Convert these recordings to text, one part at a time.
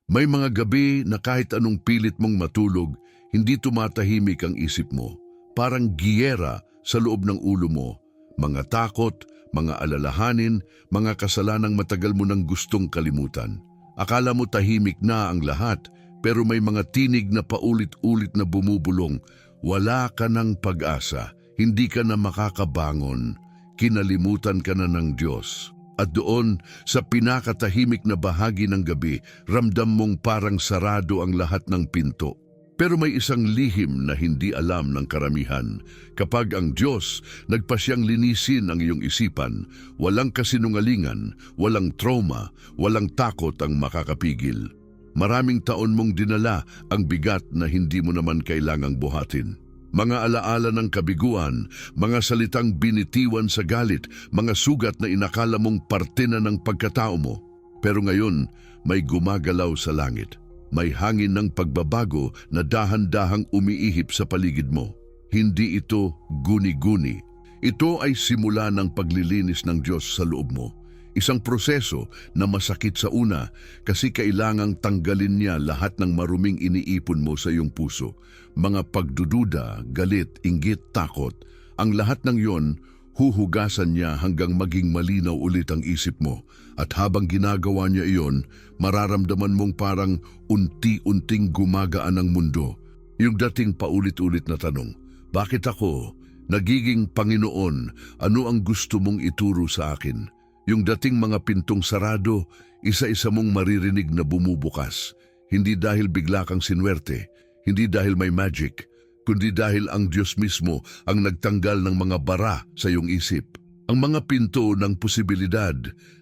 May mga gabi na kahit anong pilit mong matulog, hindi tumatahimik ang isip mo. Parang giyera sa loob ng ulo mo. Mga takot, mga alalahanin, mga kasalanang matagal mo nang gustong kalimutan. Akala mo tahimik na ang lahat, pero may mga tinig na paulit-ulit na bumubulong. Wala ka ng pag-asa, hindi ka na makakabangon, kinalimutan ka na ng Diyos. At doon, sa pinakatahimik na bahagi ng gabi, ramdam mong parang sarado ang lahat ng pinto. Pero may isang lihim na hindi alam ng karamihan. Kapag ang Diyos nagpasyang linisin ang iyong isipan, walang kasinungalingan, walang trauma, walang takot ang makakapigil. Maraming taon mong dinala ang bigat na hindi mo naman kailangang buhatin. Mga alaala ng kabiguan, mga salitang binitiwan sa galit, mga sugat na inakala mong parte na ng pagkatao mo. Pero ngayon, may gumagalaw sa langit. May hangin ng pagbabago na dahan-dahang umiihip sa paligid mo. Hindi ito guni-guni. Ito ay simula ng paglilinis ng Diyos sa loob mo. Isang proseso na masakit sa una kasi kailangang tanggalin niya lahat ng maruming iniipon mo sa iyong puso. Mga pagdududa, galit, inggit, takot. Ang lahat ng yon, huhugasan niya hanggang maging malinaw ulit ang isip mo. At habang ginagawa niya iyon, mararamdaman mong parang unti-unting gumagaan ang mundo. Yung dating paulit-ulit na tanong, bakit ako? Nagiging Panginoon, ano ang gusto mong ituro sa akin? Yung dating mga pintong sarado, isa-isa mong maririnig na bumubukas. Hindi dahil bigla kang sinwerte, hindi dahil may magic, kundi dahil ang Diyos mismo ang nagtanggal ng mga bara sa iyong isip. Ang mga pinto ng posibilidad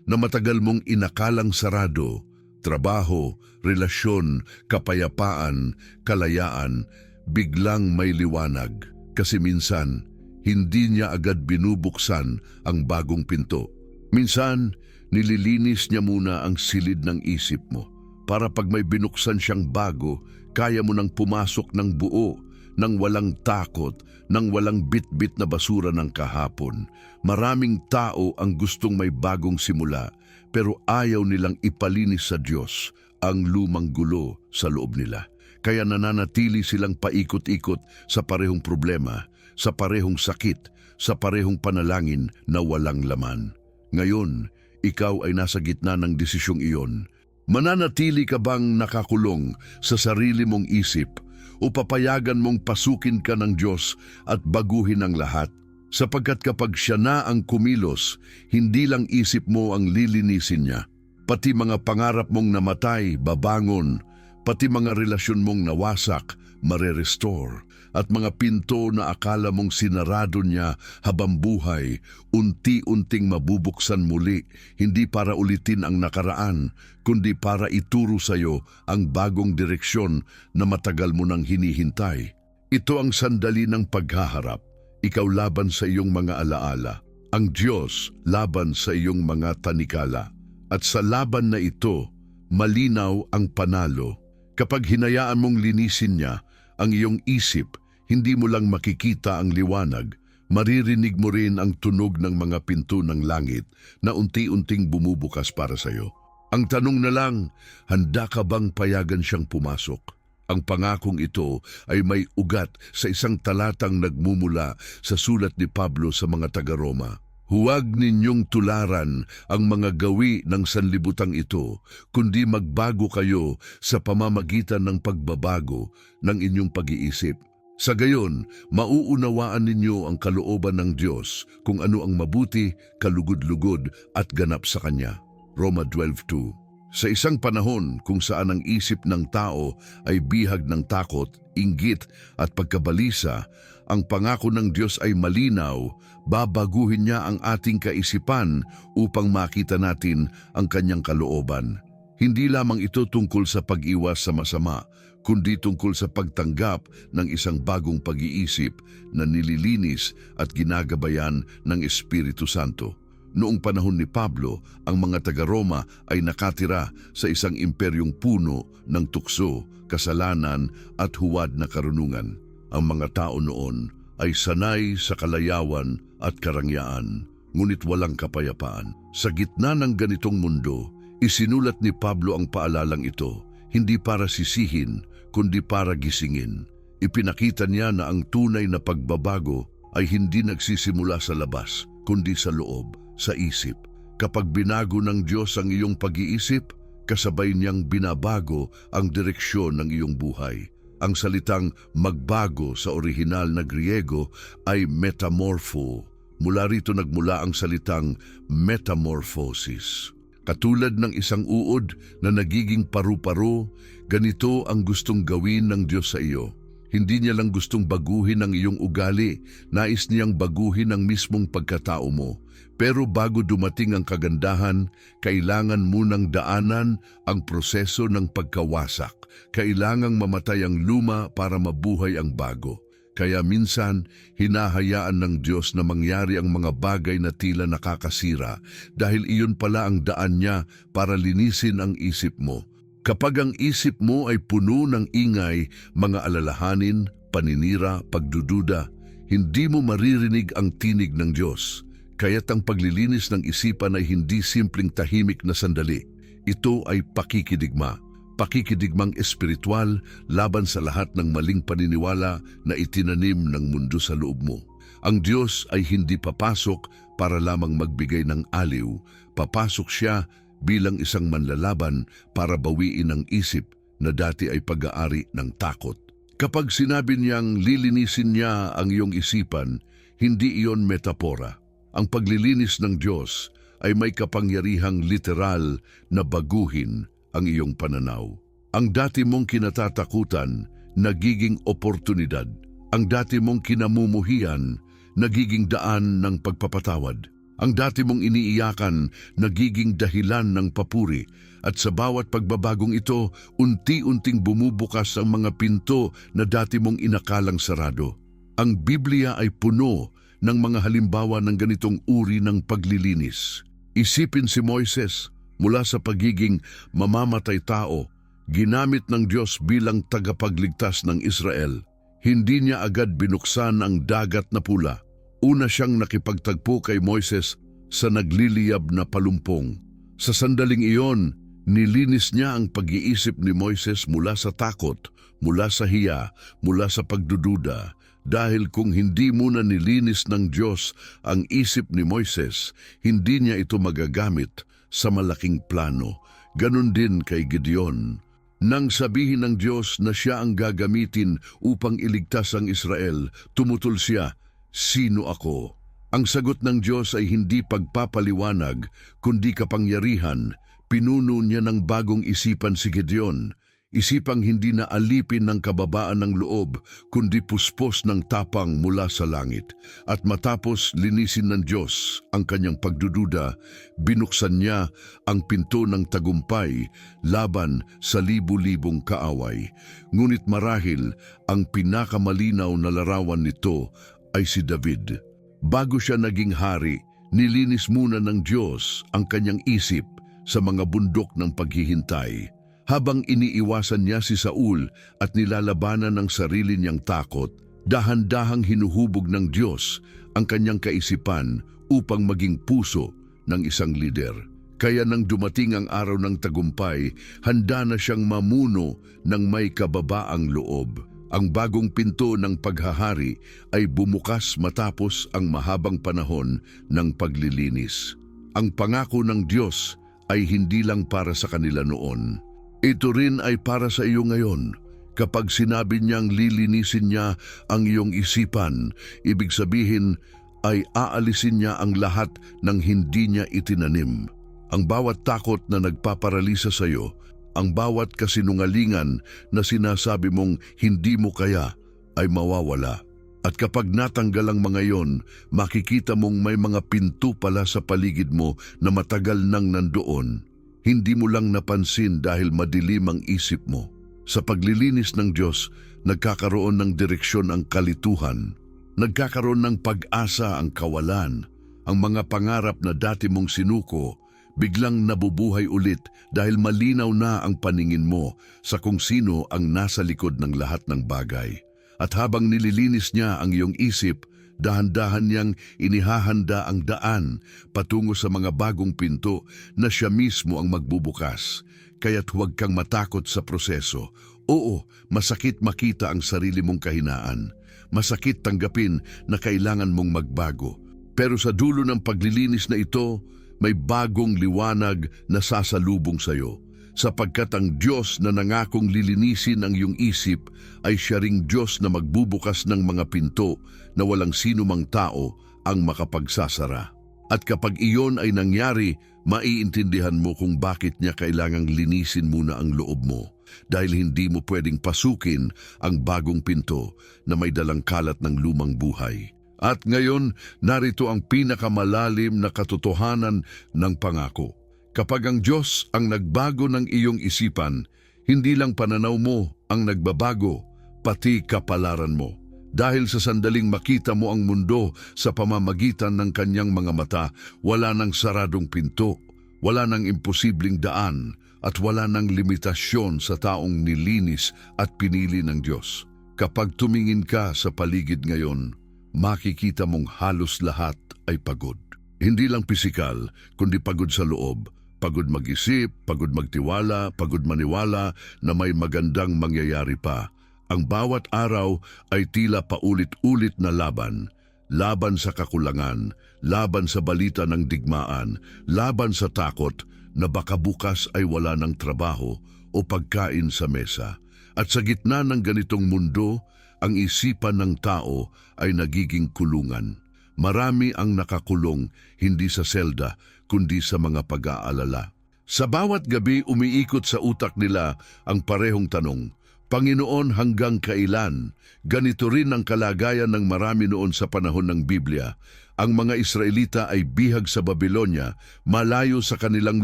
na matagal mong inakalang sarado, trabaho, relasyon, kapayapaan, kalayaan, biglang may liwanag. Kasi minsan, hindi niya agad binubuksan ang bagong pinto. Minsan, nililinis niya muna ang silid ng isip mo para pag may binuksan siyang bago, kaya mo nang pumasok ng buo, nang walang takot, nang walang bit-bit na basura ng kahapon. Maraming tao ang gustong may bagong simula, pero ayaw nilang ipalinis sa Diyos ang lumang gulo sa loob nila. Kaya nananatili silang paikot-ikot sa parehong problema, sa parehong sakit, sa parehong panalangin na walang laman. Ngayon, ikaw ay nasa gitna ng desisyong iyon. Mananatili ka bang nakakulong sa sarili mong isip o papayagan mong pasukin ka ng Diyos at baguhin ang lahat? Sapagkat kapag siya na ang kumilos, hindi lang isip mo ang lilinisin niya. Pati mga pangarap mong namatay, babangon, pati mga relasyon mong nawasak, marerestore. At mga pinto na akala mong sinarado niya habang buhay, unti-unting mabubuksan muli, hindi para ulitin ang nakaraan, kundi para ituro sa iyo ang bagong direksyon na matagal mo nang hinihintay. Ito ang sandali ng paghaharap. Ikaw laban sa iyong mga alaala. Ang Diyos laban sa iyong mga tanikala. At sa laban na ito, malinaw ang panalo. Kapag hinayaan mong linisin niya ang iyong isip, hindi mo lang makikita ang liwanag, maririnig mo rin ang tunog ng mga pinto ng langit na unti-unting bumubukas para sa iyo. Ang tanong na lang, handa ka bang payagan siyang pumasok? Ang pangakong ito ay may ugat sa isang talatang nagmumula sa sulat ni Pablo sa mga taga-Roma. Huwag ninyong tularan ang mga gawi ng sanlibutang ito, kundi magbago kayo sa pamamagitan ng pagbabago ng inyong pag-iisip. Sa gayon, mauunawaan ninyo ang kalooban ng Diyos kung ano ang mabuti, kalugod-lugod at ganap sa Kanya. Roma 12:2. Sa isang panahon kung saan ang isip ng tao ay bihag ng takot, inggit at pagkabalisa, ang pangako ng Diyos ay malinaw, babaguhin niya ang ating kaisipan upang makita natin ang Kanyang kalooban. Hindi lamang ito tungkol sa pag-iwas sa masama, kundi tungkol sa pagtanggap ng isang bagong pag-iisip na nililinis at ginagabayan ng Espiritu Santo. Noong panahon ni Pablo, ang mga taga-Roma ay nakatira sa isang imperyong puno ng tukso, kasalanan at huwad na karunungan. Ang mga tao noon ay sanay sa kalayawan at karangyaan, ngunit walang kapayapaan. Sa gitna ng ganitong mundo, isinulat ni Pablo ang paalalang ito. hindi para sisihin, kundi para gisingin. Ipinakita niya na ang tunay na pagbabago ay hindi nagsisimula sa labas, kundi sa loob, sa isip. Kapag binago ng Diyos ang iyong pag-iisip, kasabay niyang binabago ang direksyon ng iyong buhay. Ang salitang magbago sa orihinal na Griego ay metamorpho. Mula rito nagmula ang salitang metamorphosis. Katulad ng isang uod na nagiging paru-paro, ganito ang gustong gawin ng Diyos sa iyo. Hindi niya lang gustong baguhin ang iyong ugali, nais niyang baguhin ang mismong pagkatao mo. Pero bago dumating ang kagandahan, kailangan munang daanan ang proseso ng pagkawasak. Kailangang mamatay ang luma para mabuhay ang bago. Kaya minsan, hinahayaan ng Diyos na mangyari ang mga bagay na tila nakakasira dahil iyon pala ang daan niya para linisin ang isip mo. Kapag ang isip mo ay puno ng ingay, mga alalahanin, paninira, pagdududa, hindi mo maririnig ang tinig ng Diyos. Kaya't ang paglilinis ng isipan ay hindi simpleng tahimik na sandali. Ito ay pakikidigma. Pakikidigmang espiritual laban sa lahat ng maling paniniwala na itinanim ng mundo sa loob mo. Ang Diyos ay hindi papasok para lamang magbigay ng aliw. Papasok siya bilang isang manlalaban para bawiin ang isip na dati ay pag-aari ng takot. Kapag sinabi niyang lilinisin niya ang iyong isipan, hindi iyon metapora. Ang paglilinis ng Diyos ay may kapangyarihang literal na baguhin ang iyong pananaw. Ang dati mong kinatatakutan, nagiging oportunidad. Ang dati mong kinamumuhian, nagiging daan ng pagpapatawad. Ang dati mong iniiyakan, nagiging dahilan ng papuri. At sa bawat pagbabagong ito, unti-unting bumubukas ang mga pinto na dati mong inakalang sarado. Ang Biblia ay puno ng mga halimbawa ng ganitong uri ng paglilinis. Isipin si Moises, mula sa pagiging mamamatay tao, ginamit ng Diyos bilang tagapagligtas ng Israel. Hindi niya agad binuksan ang dagat na pula. Una siyang nakipagtagpo kay Moises sa nagliliyab na palumpong. Sa sandaling iyon, nilinis niya ang pag-iisip ni Moises mula sa takot, mula sa hiya, mula sa pagdududa. Dahil kung hindi muna nilinis ng Diyos ang isip ni Moises, hindi niya ito magagamit sa malaking plano. Ganon din kay Gideon. Nang sabihin ng Diyos na siya ang gagamitin upang iligtas ang Israel, tumutol siya, "Sino ako?" Ang sagot ng Diyos ay hindi pagpapaliwanag, kundi kapangyarihan. Pinuno niya ng bagong isipan si Gideon. Isipang hindi na alipin ng kababaan ng loob, kundi puspos ng tapang mula sa langit. At matapos linisin ng Diyos ang kanyang pagdududa, binuksan niya ang pinto ng tagumpay laban sa libu-libong kaaway. Ngunit marahil ang pinakamalinaw na larawan nito ay si David. Bago siya naging hari, nilinis muna ng Diyos ang kanyang isip sa mga bundok ng paghihintay. Habang iniiwasan niya si Saul at nilalabanan ng sarili niyang takot, dahan-dahang hinuhubog ng Diyos ang kanyang kaisipan upang maging puso ng isang lider. Kaya nang dumating ang araw ng tagumpay, handa na siyang mamuno ng may kababaang loob. Ang bagong pinto ng paghahari ay bumukas matapos ang mahabang panahon ng paglilinis. Ang pangako ng Diyos ay hindi lang para sa kanila noon. Ito rin ay para sa iyo ngayon. Kapag sinabi niyang lilinisin niya ang iyong isipan, ibig sabihin ay aalisin niya ang lahat ng hindi niya itinanim. Ang bawat takot na nagpaparalisa sa iyo, ang bawat kasinungalingan na sinasabi mong hindi mo kaya ay mawawala. At kapag natanggal ang mga iyon, makikita mong may mga pinto pala sa paligid mo na matagal nang nandoon. Hindi mo lang napansin dahil madilim ang isip mo. Sa paglilinis ng Diyos, nagkakaroon ng direksyon ang kalituhan. Nagkakaroon ng pag-asa ang kawalan. Ang mga pangarap na dati mong sinuko, biglang nabubuhay ulit dahil malinaw na ang paningin mo sa kung sino ang nasa likod ng lahat ng bagay. At habang nililinis niya ang iyong isip, dahan-dahan niyang inihahanda ang daan patungo sa mga bagong pinto na siya mismo ang magbubukas. kaya't huwag kang matakot sa proseso. Oo, masakit makita ang sarili mong kahinaan. Masakit tanggapin na kailangan mong magbago. Pero sa dulo ng paglilinis na ito, may bagong liwanag na sasalubong sa iyo. Sapagkat ang Diyos na nangakong lilinisin ang iyong isip ay siya ring Diyos na magbubukas ng mga pinto na walang sinumang tao ang makapagsasara. At kapag iyon ay nangyari, maiintindihan mo kung bakit niya kailangang linisin muna ang loob mo. Dahil hindi mo pwedeng pasukin ang bagong pinto na may dalang kalat ng lumang buhay. At ngayon, narito ang pinakamalalim na katotohanan ng pangako. Kapag ang Diyos ang nagbago ng iyong isipan, hindi lang pananaw mo ang nagbabago, pati kapalaran mo. Dahil sa sandaling makita mo ang mundo sa pamamagitan ng kanyang mga mata, wala nang saradong pinto, wala nang imposibleng daan, at wala nang limitasyon sa taong nilinis at pinili ng Diyos. Kapag tumingin ka sa paligid ngayon, makikita mong halos lahat ay pagod. Hindi lang pisikal, kundi pagod sa loob. Pagod mag-isip, pagod magtiwala, pagod maniwala na may magandang mangyayari pa. Ang bawat araw ay tila paulit-ulit na laban. Laban sa kakulangan, laban sa balita ng digmaan, laban sa takot na baka bukas ay wala ng trabaho o pagkain sa mesa. At sa gitna ng ganitong mundo, ang isipan ng tao ay nagiging kulungan. Marami ang nakakulong, hindi sa selda, kundi sa mga pag-aalala. Sa bawat gabi umiikot sa utak nila ang parehong tanong, Panginoon, hanggang kailan? Ganito rin ang kalagayan ng marami noon sa panahon ng Biblia. Ang mga Israelita ay bihag sa Babylonia, malayo sa kanilang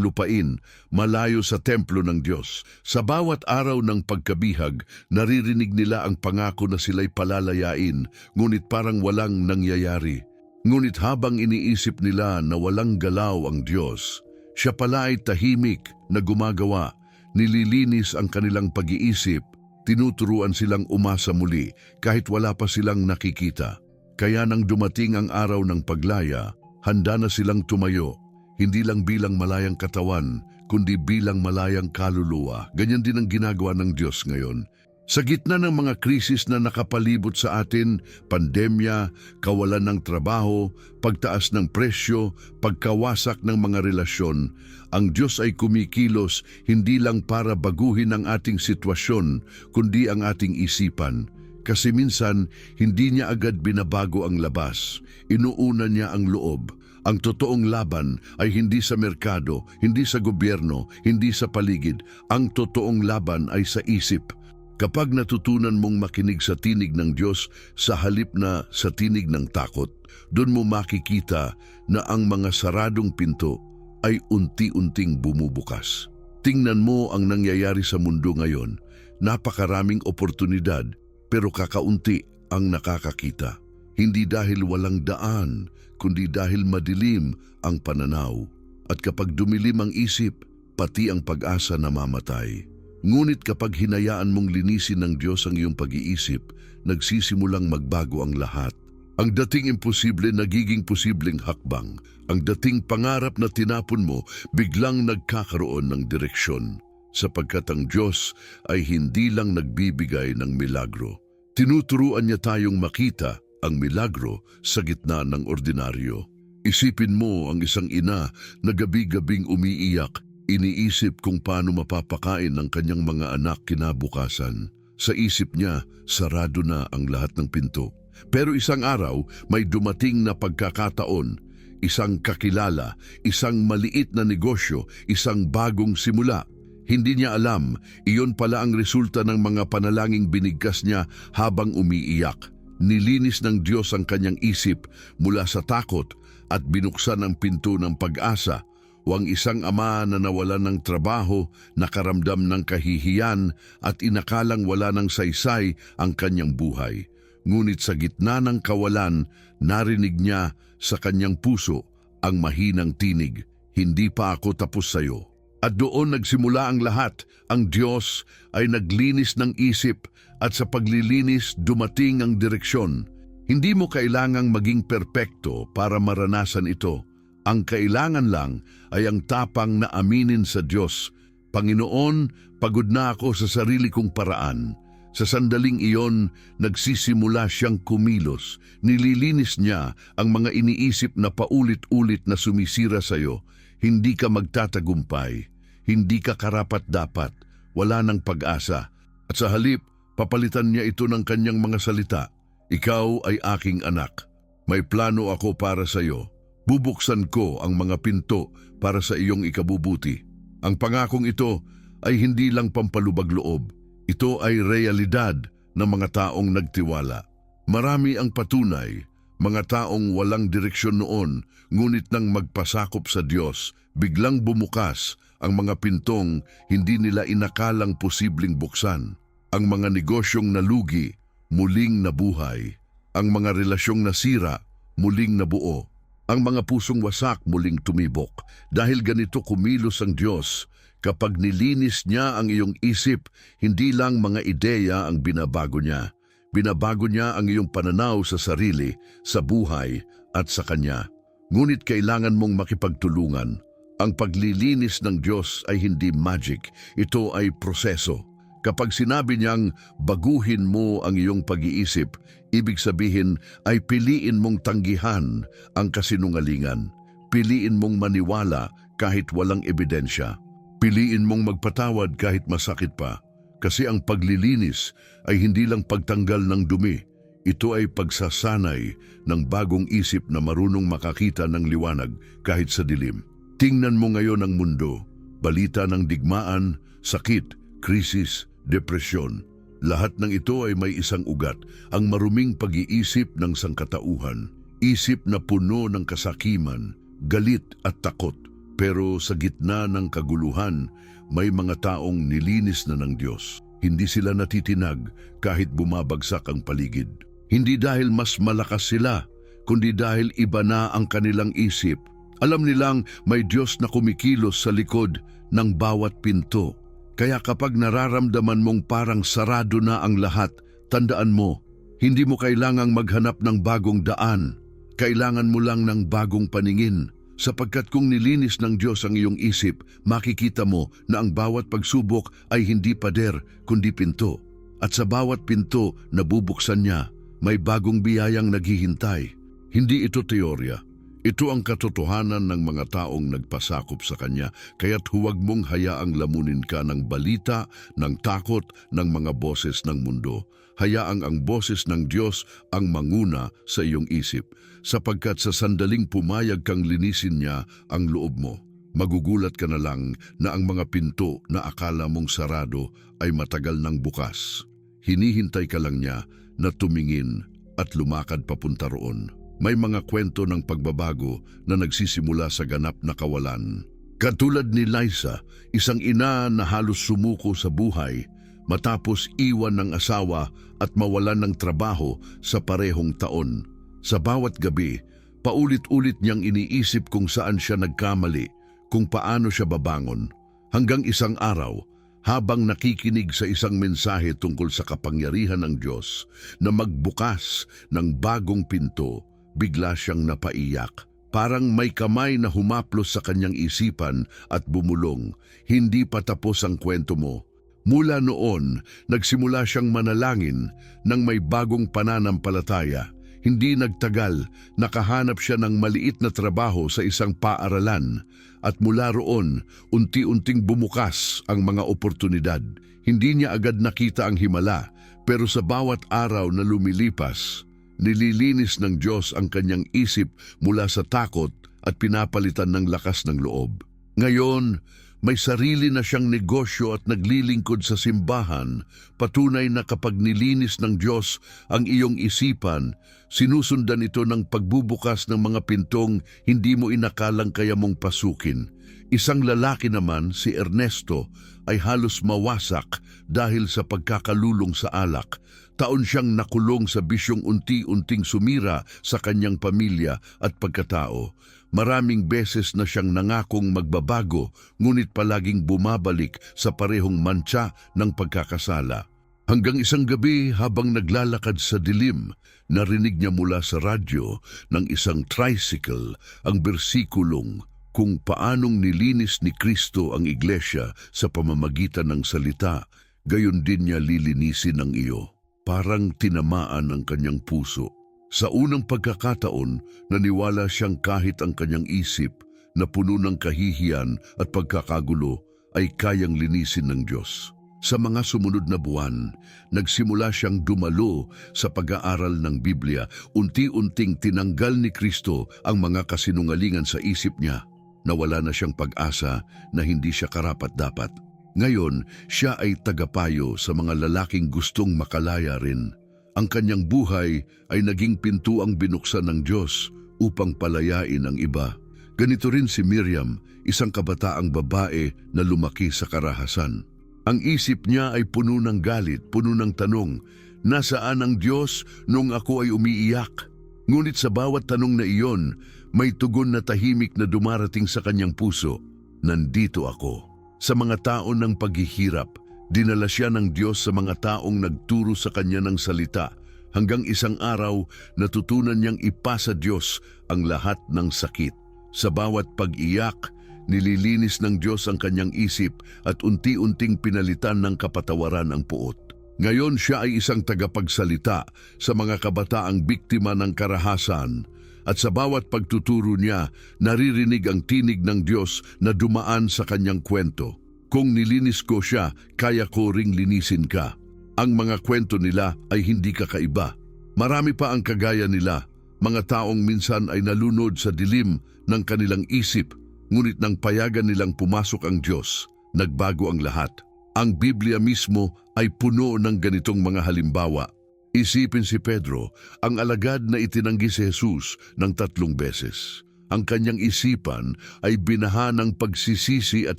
lupain, malayo sa templo ng Diyos. Sa bawat araw ng pagkabihag, naririnig nila ang pangako na sila'y palalayain, ngunit parang walang nangyayari. Ngunit habang iniisip nila na walang galaw ang Diyos, siya pala ay tahimik na gumagawa, nililinis ang kanilang pag-iisip, tinuturuan silang umasa muli kahit wala pa silang nakikita. Kaya nang dumating ang araw ng paglaya, handa na silang tumayo, hindi lang bilang malayang katawan, kundi bilang malayang kaluluwa. Ganyan din ang ginagawa ng Diyos ngayon. Sa gitna ng mga krisis na nakapalibot sa atin, pandemya, kawalan ng trabaho, pagtaas ng presyo, pagkawasak ng mga relasyon, ang Diyos ay kumikilos hindi lang para baguhin ang ating sitwasyon, kundi ang ating isipan. Kasi minsan, hindi niya agad binabago ang labas, inuuna niya ang loob. Ang totoong laban ay hindi sa merkado, hindi sa gobyerno, hindi sa paligid. Ang totoong laban ay sa isip. Kapag natutunan mong makinig sa tinig ng Diyos sa halip na sa tinig ng takot, doon mo makikita na ang mga saradong pinto ay unti-unting bumubukas. Tingnan mo ang nangyayari sa mundo ngayon. Napakaraming oportunidad, pero kakaunti ang nakakakita. Hindi dahil walang daan, kundi dahil madilim ang pananaw. At kapag dumilim ang isip, pati ang pag-asa namamatay. Ngunit kapag hinayaan mong linisin ng Diyos ang iyong pag-iisip, nagsisimulang magbago ang lahat. Ang dating imposible nagiging posibleng hakbang. Ang dating pangarap na tinapon mo, biglang nagkakaroon ng direksyon. Sapagkat ang Diyos ay hindi lang nagbibigay ng milagro. Tinuturuan niya tayong makita ang milagro sa gitna ng ordinaryo. Isipin mo ang isang ina na gabi-gabing umiiyak, iniisip kung paano mapapakain ng kanyang mga anak kinabukasan. Sa isip niya, sarado na ang lahat ng pinto. Pero isang araw, may dumating na pagkakataon, isang kakilala, isang maliit na negosyo, isang bagong simula. Hindi niya alam, iyon pala ang resulta ng mga panalangin binigkas niya habang umiiyak. Nilinis ng Diyos ang kanyang isip mula sa takot at binuksan ang pinto ng pag-asa. O ang isang ama na nawalan ng trabaho, nakaramdam ng kahihiyan at inakalang wala ng saysay ang kanyang buhay. Ngunit sa gitna ng kawalan, narinig niya sa kanyang puso ang mahinang tinig, "Hindi pa ako tapos sa iyo." At doon nagsimula ang lahat. Ang Diyos ay naglinis ng isip at sa paglilinis dumating ang direksyon. Hindi mo kailangang maging perpekto para maranasan ito. Ang kailangan lang ay ang tapang na aminin sa Diyos, Panginoon, pagod na ako sa sarili kong paraan. Sa sandaling iyon, nagsisimula siyang kumilos. Nililinis niya ang mga iniisip na paulit-ulit na sumisira sa iyo. Hindi ka magtatagumpay. Hindi ka karapat-dapat. Wala ng pag-asa. At sa halip, papalitan niya ito ng kanyang mga salita. Ikaw ay aking anak. May plano ako para sa iyo. Bubuksan ko ang mga pinto para sa iyong ikabubuti. Ang pangakong ito ay hindi lang pampalubag loob. Ito ay realidad ng mga taong nagtiwala. Marami ang patunay, mga taong walang direksyon noon, ngunit nang magpasakop sa Diyos, biglang bumukas ang mga pintong hindi nila inakalang posibleng buksan. Ang mga negosyong nalugi, muling nabuhay. Ang mga relasyong nasira, muling nabuo. Ang mga pusong wasak muling tumibok. Dahil ganito kumilos ang Diyos, kapag nilinis niya ang iyong isip, hindi lang mga ideya ang binabago niya. Binabago niya ang iyong pananaw sa sarili, sa buhay, at sa Kanya. Ngunit kailangan mong makipagtulungan. Ang paglilinis ng Diyos ay hindi magic, ito ay proseso. Kapag sinabi niyang baguhin mo ang iyong pag-iisip, ibig sabihin ay piliin mong tanggihan ang kasinungalingan. Piliin mong maniwala kahit walang ebidensya. Piliin mong magpatawad kahit masakit pa. Kasi ang paglilinis ay hindi lang pagtanggal ng dumi. Ito ay pagsasanay ng bagong isip na marunong makakita ng liwanag kahit sa dilim. Tingnan mo ngayon ang mundo. Balita ng digmaan, sakit, krisis, depresyon. Lahat ng ito ay may isang ugat, ang maruming pag-iisip ng sangkatauhan. Isip na puno ng kasakiman, galit at takot. Pero sa gitna ng kaguluhan, may mga taong nilinis na ng Diyos. Hindi sila natitinag kahit bumabagsak ang paligid. Hindi dahil mas malakas sila, kundi dahil iba na ang kanilang isip. Alam nilang may Diyos na kumikilos sa likod ng bawat pinto. Kaya kapag nararamdaman mong parang sarado na ang lahat, tandaan mo, hindi mo kailangang maghanap ng bagong daan. Kailangan mo lang ng bagong paningin. Sapagkat kung nilinis ng Diyos ang iyong isip, makikita mo na ang bawat pagsubok ay hindi pader, kundi pinto. At sa bawat pinto na bubuksan niya, may bagong biyayang naghihintay. Hindi ito teorya. Ito ang katotohanan ng mga taong nagpasakop sa Kanya, kaya't huwag mong hayaang lamunin ka ng balita, ng takot, ng mga boses ng mundo. Hayaang ang boses ng Diyos ang manguna sa iyong isip, sapagkat sa sandaling pumayag kang linisin niya ang loob mo. Magugulat ka na lang na ang mga pinto na akala mong sarado ay matagal nang bukas. Hinihintay ka lang niya na tumingin at lumakad papunta roon. May mga kwento ng pagbabago na nagsisimula sa ganap na kawalan. Katulad ni Liza, isang ina na halos sumuko sa buhay matapos iwan ng asawa at mawalan ng trabaho sa parehong taon. Sa bawat gabi, paulit-ulit niyang iniisip kung saan siya nagkamali, kung paano siya babangon. Hanggang isang araw, habang nakikinig sa isang mensahe tungkol sa kapangyarihan ng Diyos na magbukas ng bagong pinto, bigla siyang napaiyak. Parang may kamay na humaplos sa kanyang isipan at bumulong. Hindi pa tapos ang kwento mo. Mula noon, nagsimula siyang manalangin ng may bagong pananampalataya. Hindi nagtagal, nakahanap siya ng maliit na trabaho sa isang paaralan. At mula roon, unti-unting bumukas ang mga oportunidad. Hindi niya agad nakita ang himala, pero sa bawat araw na lumilipas, nililinis ng Diyos ang kanyang isip mula sa takot at pinapalitan ng lakas ng loob. Ngayon, may sarili na siyang negosyo at naglilingkod sa simbahan. Patunay na kapag nilinis ng Diyos ang iyong isipan, sinusundan ito ng pagbubukas ng mga pintong hindi mo inakalang kaya mong pasukin. Isang lalaki naman, si Ernesto, ay halos mawasak dahil sa pagkakalulong sa alak. Taon siyang nakulong sa bisyong unti-unting sumira sa kanyang pamilya at pagkatao. Maraming beses na siyang nangakong magbabago, ngunit palaging bumabalik sa parehong mantsa ng pagkakasala. Hanggang isang gabi habang naglalakad sa dilim, narinig niya mula sa radyo ng isang tricycle ang bersikulong, kung paanong nilinis ni Kristo ang iglesia sa pamamagitan ng salita, gayon din niya lilinisin ang iyo. Parang tinamaan ang kanyang puso. Sa unang pagkakataon, naniwala siyang kahit ang kanyang isip na puno ng kahihiyan at pagkakagulo ay kayang linisin ng Diyos. Sa mga sumunod na buwan, nagsimula siyang dumalo sa pag-aaral ng Biblia. Unti-unting tinanggal ni Kristo ang mga kasinungalingan sa isip niya. Nawala na siyang pag-asa na hindi siya karapat-dapat. Ngayon, siya ay tagapayo sa mga lalaking gustong makalaya rin. Ang kanyang buhay ay naging pintuang binuksan ng Diyos upang palayain ang iba. Ganito rin si Miriam, isang kabataang babae na lumaki sa karahasan. Ang isip niya ay puno ng galit, puno ng tanong, nasaan ang Diyos nung ako ay umiiyak? Ngunit sa bawat tanong na iyon, may tugon na tahimik na dumarating sa kanyang puso, nandito ako. Sa mga taon ng paghihirap, dinala siya ng Diyos sa mga taong nagturo sa kanya ng salita, hanggang isang araw natutunan niyang ipasa Diyos ang lahat ng sakit. Sa bawat pag-iyak, nililinis ng Diyos ang kanyang isip at unti-unting pinalitan ng kapatawaran ang puot. Ngayon siya ay isang tagapagsalita sa mga kabataang biktima ng karahasan, at sa bawat pagtuturo niya, naririnig ang tinig ng Diyos na dumaan sa kanyang kwento. Kung nilinis ko siya, kaya ko ring linisin ka. Ang mga kwento nila ay hindi kakaiba. Marami pa ang kagaya nila, mga taong minsan ay nalunod sa dilim ng kanilang isip, ngunit nang payagan nilang pumasok ang Diyos, nagbago ang lahat. Ang Biblia mismo ay puno ng ganitong mga halimbawa. Isipin si Pedro, ang alagad na itinanggi si Jesus ng 3 beses. Ang kanyang isipan ay binaha ng pagsisisi at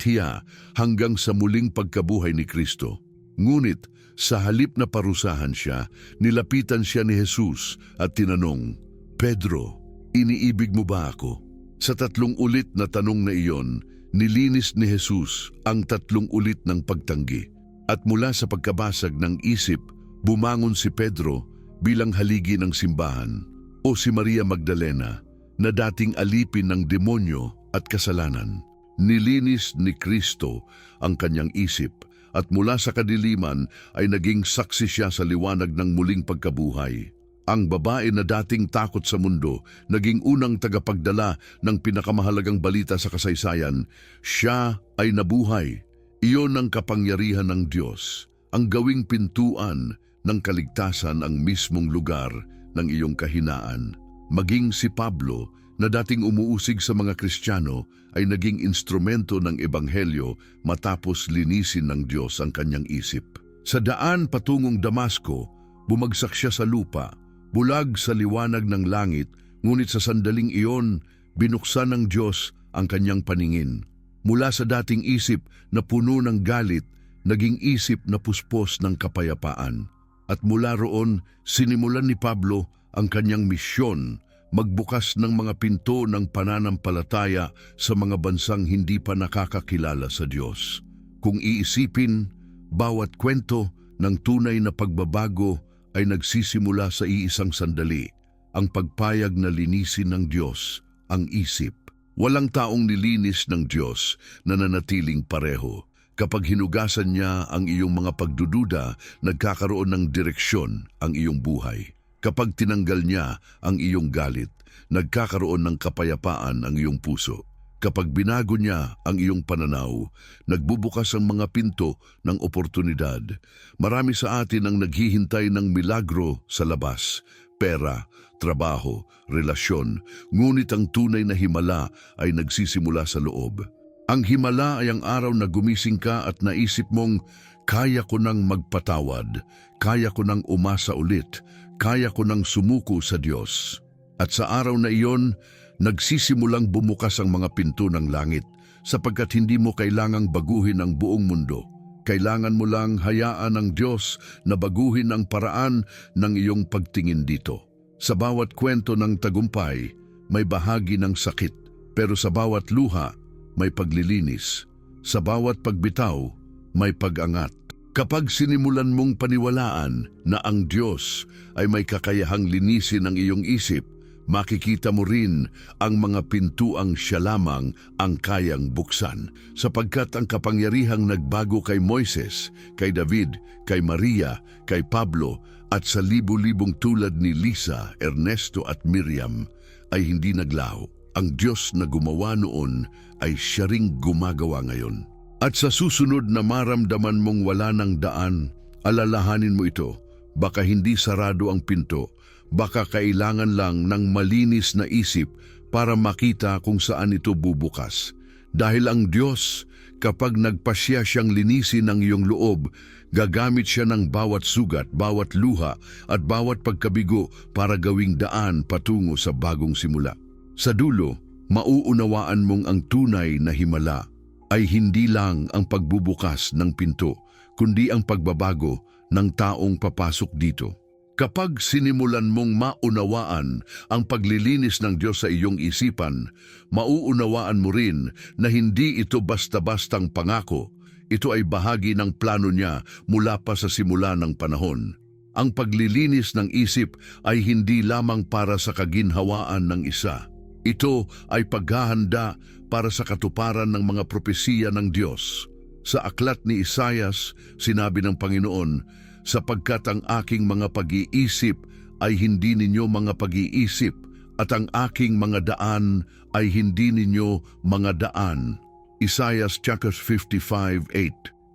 hiya hanggang sa muling pagkabuhay ni Kristo. Ngunit sa halip na parusahan siya, nilapitan siya ni Jesus at tinanong, Pedro, iniibig mo ba ako? Sa 3 ulit na tanong na iyon, nilinis ni Jesus ang 3 ulit ng pagtanggi. At mula sa pagkabasag ng isip, bumangon si Pedro bilang haligi ng simbahan, o si Maria Magdalena na dating alipin ng demonyo at kasalanan. Nilinis ni Kristo ang kanyang isip at mula sa kadiliman ay naging saksi siya sa liwanag ng muling pagkabuhay. Ang babae na dating takot sa mundo, naging unang tagapagdala ng pinakamahalagang balita sa kasaysayan. Siya ay nabuhay. Iyon ang kapangyarihan ng Diyos, ang gawing pintuan ng kaligtasan ang mismong lugar ng iyong kahinaan. Maging si Pablo na dating umuusig sa mga Kristiyano ay naging instrumento ng Ebanghelyo matapos linisin ng Diyos ang kanyang isip. Sa daan patungong Damasco, bumagsak siya sa lupa, bulag sa liwanag ng langit, ngunit sa sandaling iyon, binuksan ng Diyos ang kanyang paningin. Mula sa dating isip na puno ng galit, naging isip na puspos ng kapayapaan. At mula roon, sinimulan ni Pablo ang kanyang misyon, magbukas ng mga pinto ng pananampalataya sa mga bansang hindi pa nakakakilala sa Diyos. Kung iisipin, bawat kwento ng tunay na pagbabago ay nagsisimula sa iisang sandali, ang pagpayag na linisin ng Diyos ang isip. Walang taong nilinis ng Diyos na nanatiling pareho. Kapag hinugasan niya ang iyong mga pagdududa, nagkakaroon ng direksyon ang iyong buhay. Kapag tinanggal niya ang iyong galit, nagkakaroon ng kapayapaan ang iyong puso. Kapag binago niya ang iyong pananaw, nagbubukas ang mga pinto ng oportunidad. Marami sa atin ang naghihintay ng milagro sa labas, pera, trabaho, relasyon, ngunit ang tunay na himala ay nagsisimula sa loob. Ang himala ay ang araw na gumising ka at naisip mong, kaya ko nang magpatawad, kaya ko nang umasa ulit, kaya ko nang sumuko sa Diyos. At sa araw na iyon, nagsisimulang bumukas ang mga pinto ng langit, sapagkat hindi mo kailangang baguhin ang buong mundo. Kailangan mo lang hayaan ng Diyos na baguhin ang paraan ng iyong pagtingin dito. Sa bawat kwento ng tagumpay, may bahagi ng sakit, pero sa bawat luha, may paglilinis. Sa bawat pagbitaw, may pag-angat. Kapag sinimulan mong paniwalaan na ang Diyos ay may kakayahang linisin ang iyong isip, makikita mo rin ang mga pintuang siya lamang ang kayang buksan, sapagkat ang kapangyarihang nagbago kay Moises, kay David, kay Maria, kay Pablo, at sa libu-libong tulad ni Lisa, Ernesto at Miriam ay hindi naglaho. Ang Diyos na gumawa noon ay siya ring gumagawa ngayon. At sa susunod na maramdaman mong wala ng daan, alalahanin mo ito. Baka hindi sarado ang pinto, baka kailangan lang ng malinis na isip para makita kung saan ito bubukas. Dahil ang Diyos, kapag nagpasya siyang linisin ang iyong loob, gagamit siya ng bawat sugat, bawat luha at bawat pagkabigo para gawing daan patungo sa bagong simula. Sa dulo, mauunawaan mong ang tunay na himala ay hindi lang ang pagbubukas ng pinto, kundi ang pagbabago ng taong papasok dito. Kapag sinimulan mong maunawaan ang paglilinis ng Diyos sa iyong isipan, mauunawaan mo rin na hindi ito basta-bastang pangako. Ito ay bahagi ng plano niya mula pa sa simula ng panahon. Ang paglilinis ng isip ay hindi lamang para sa kaginhawaan ng isa. Ito ay paghahanda para sa katuparan ng mga propesiya ng Diyos. Sa aklat ni Isaias, sinabi ng Panginoon, sapagkat ang aking mga pag-iisip ay hindi ninyo mga pag-iisip at ang aking mga daan ay hindi ninyo mga daan. Isaiah chapter 55:8.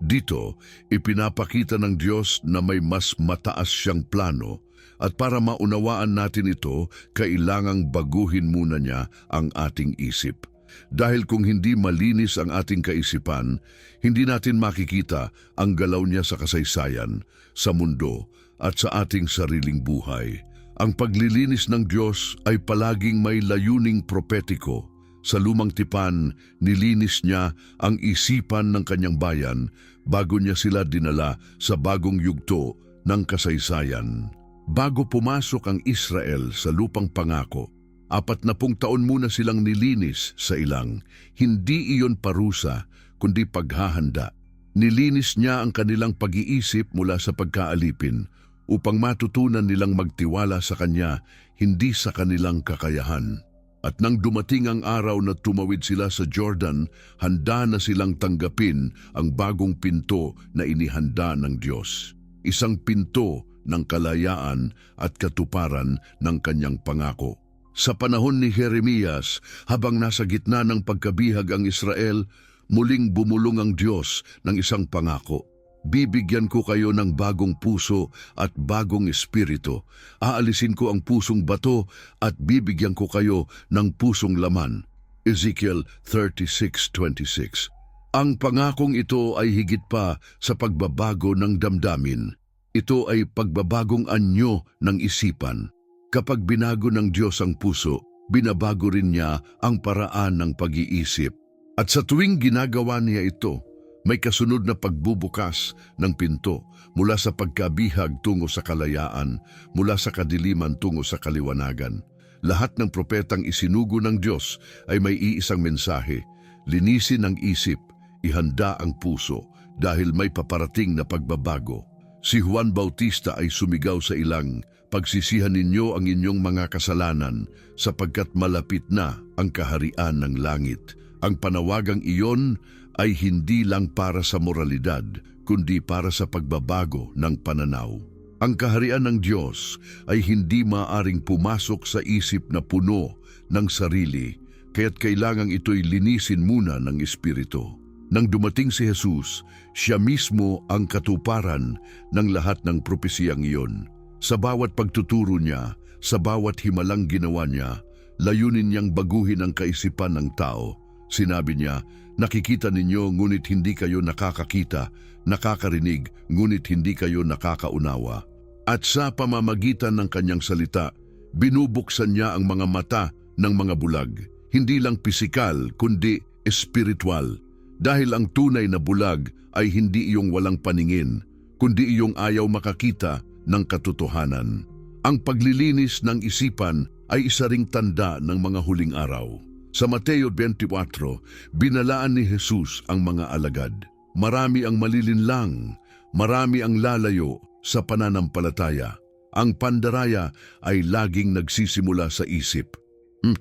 Dito, ipinapakita ng Diyos na may mas mataas siyang plano at para maunawaan natin ito, kailangang baguhin muna niya ang ating isip. Dahil kung hindi malinis ang ating kaisipan, hindi natin makikita ang galaw niya sa kasaysayan, sa mundo at sa ating sariling buhay. Ang paglilinis ng Diyos ay palaging may layuning propetiko. Sa lumang tipan, nilinis niya ang isipan ng kanyang bayan bago niya sila dinala sa bagong yugto ng kasaysayan. Bago pumasok ang Israel sa lupang pangako, 40 taon muna silang nilinis sa ilang. Hindi iyon parusa, kundi paghahanda. Nilinis niya ang kanilang pag-iisip mula sa pagkaalipin upang matutunan nilang magtiwala sa Kanya, hindi sa kanilang kakayahan. At nang dumating ang araw na tumawid sila sa Jordan, handa na silang tanggapin ang bagong pinto na inihanda ng Diyos. Isang pinto ng kalayaan at katuparan ng Kanyang pangako. Sa panahon ni Jeremias, habang nasa gitna ng pagkabihag ang Israel, muling bumulong ang Diyos ng isang pangako. Bibigyan ko kayo ng bagong puso at bagong espiritu. Aalisin ko ang pusong bato at bibigyan ko kayo ng pusong laman. Ezekiel 36:26. Ang pangakong ito ay higit pa sa pagbabago ng damdamin. Ito ay pagbabagong anyo ng isipan. Kapag binago ng Diyos ang puso, binabago rin niya ang paraan ng pag-iisip. At sa tuwing ginagawa niya ito, may kasunod na pagbubukas ng pinto mula sa pagkabihag tungo sa kalayaan, mula sa kadiliman tungo sa kaliwanagan. Lahat ng propetang isinugo ng Diyos ay may iisang mensahe: linisin ang isip, ihanda ang puso, dahil may paparating na pagbabago. Si Juan Bautista ay sumigaw sa ilang, pagsisihan ninyo ang inyong mga kasalanan sapagkat malapit na ang kaharian ng langit. Ang panawagang iyon ay hindi lang para sa moralidad, kundi para sa pagbabago ng pananaw. Ang kaharian ng Diyos ay hindi maaring pumasok sa isip na puno ng sarili, kaya't kailangang ito'y linisin muna ng Espiritu. Nang dumating si Jesus, siya mismo ang katuparan ng lahat ng propesiyang iyon. Sa bawat pagtuturo niya, sa bawat himalang ginawa niya, layunin niyang baguhin ang kaisipan ng tao. Sinabi niya, nakikita ninyo ngunit hindi kayo nakakakita, nakakarinig ngunit hindi kayo nakakaunawa. At sa pamamagitan ng kanyang salita, binubuksan niya ang mga mata ng mga bulag, hindi lang pisikal kundi espiritual. Dahil ang tunay na bulag ay hindi iyong walang paningin, kundi iyong ayaw makakita ng katotohanan. Ang paglilinis ng isipan ay isa ring tanda ng mga huling araw. Sa Mateo 24, binalaan ni Jesus ang mga alagad. Marami ang malilinlang, marami ang lalayo sa pananampalataya. Ang pandaraya ay laging nagsisimula sa isip.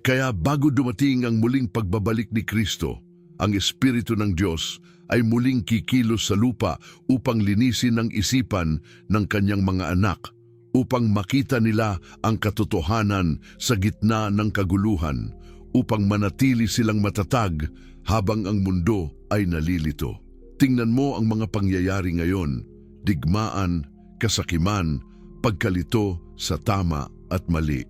Kaya bago dumating ang muling pagbabalik ni Kristo, ang Espiritu ng Diyos ay muling kikilos sa lupa upang linisin ang isipan ng kanyang mga anak, upang makita nila ang katotohanan sa gitna ng kaguluhan, upang manatili silang matatag habang ang mundo ay nalilito. Tingnan mo ang mga pangyayari ngayon, digmaan, kasakiman, pagkalito sa tama at mali.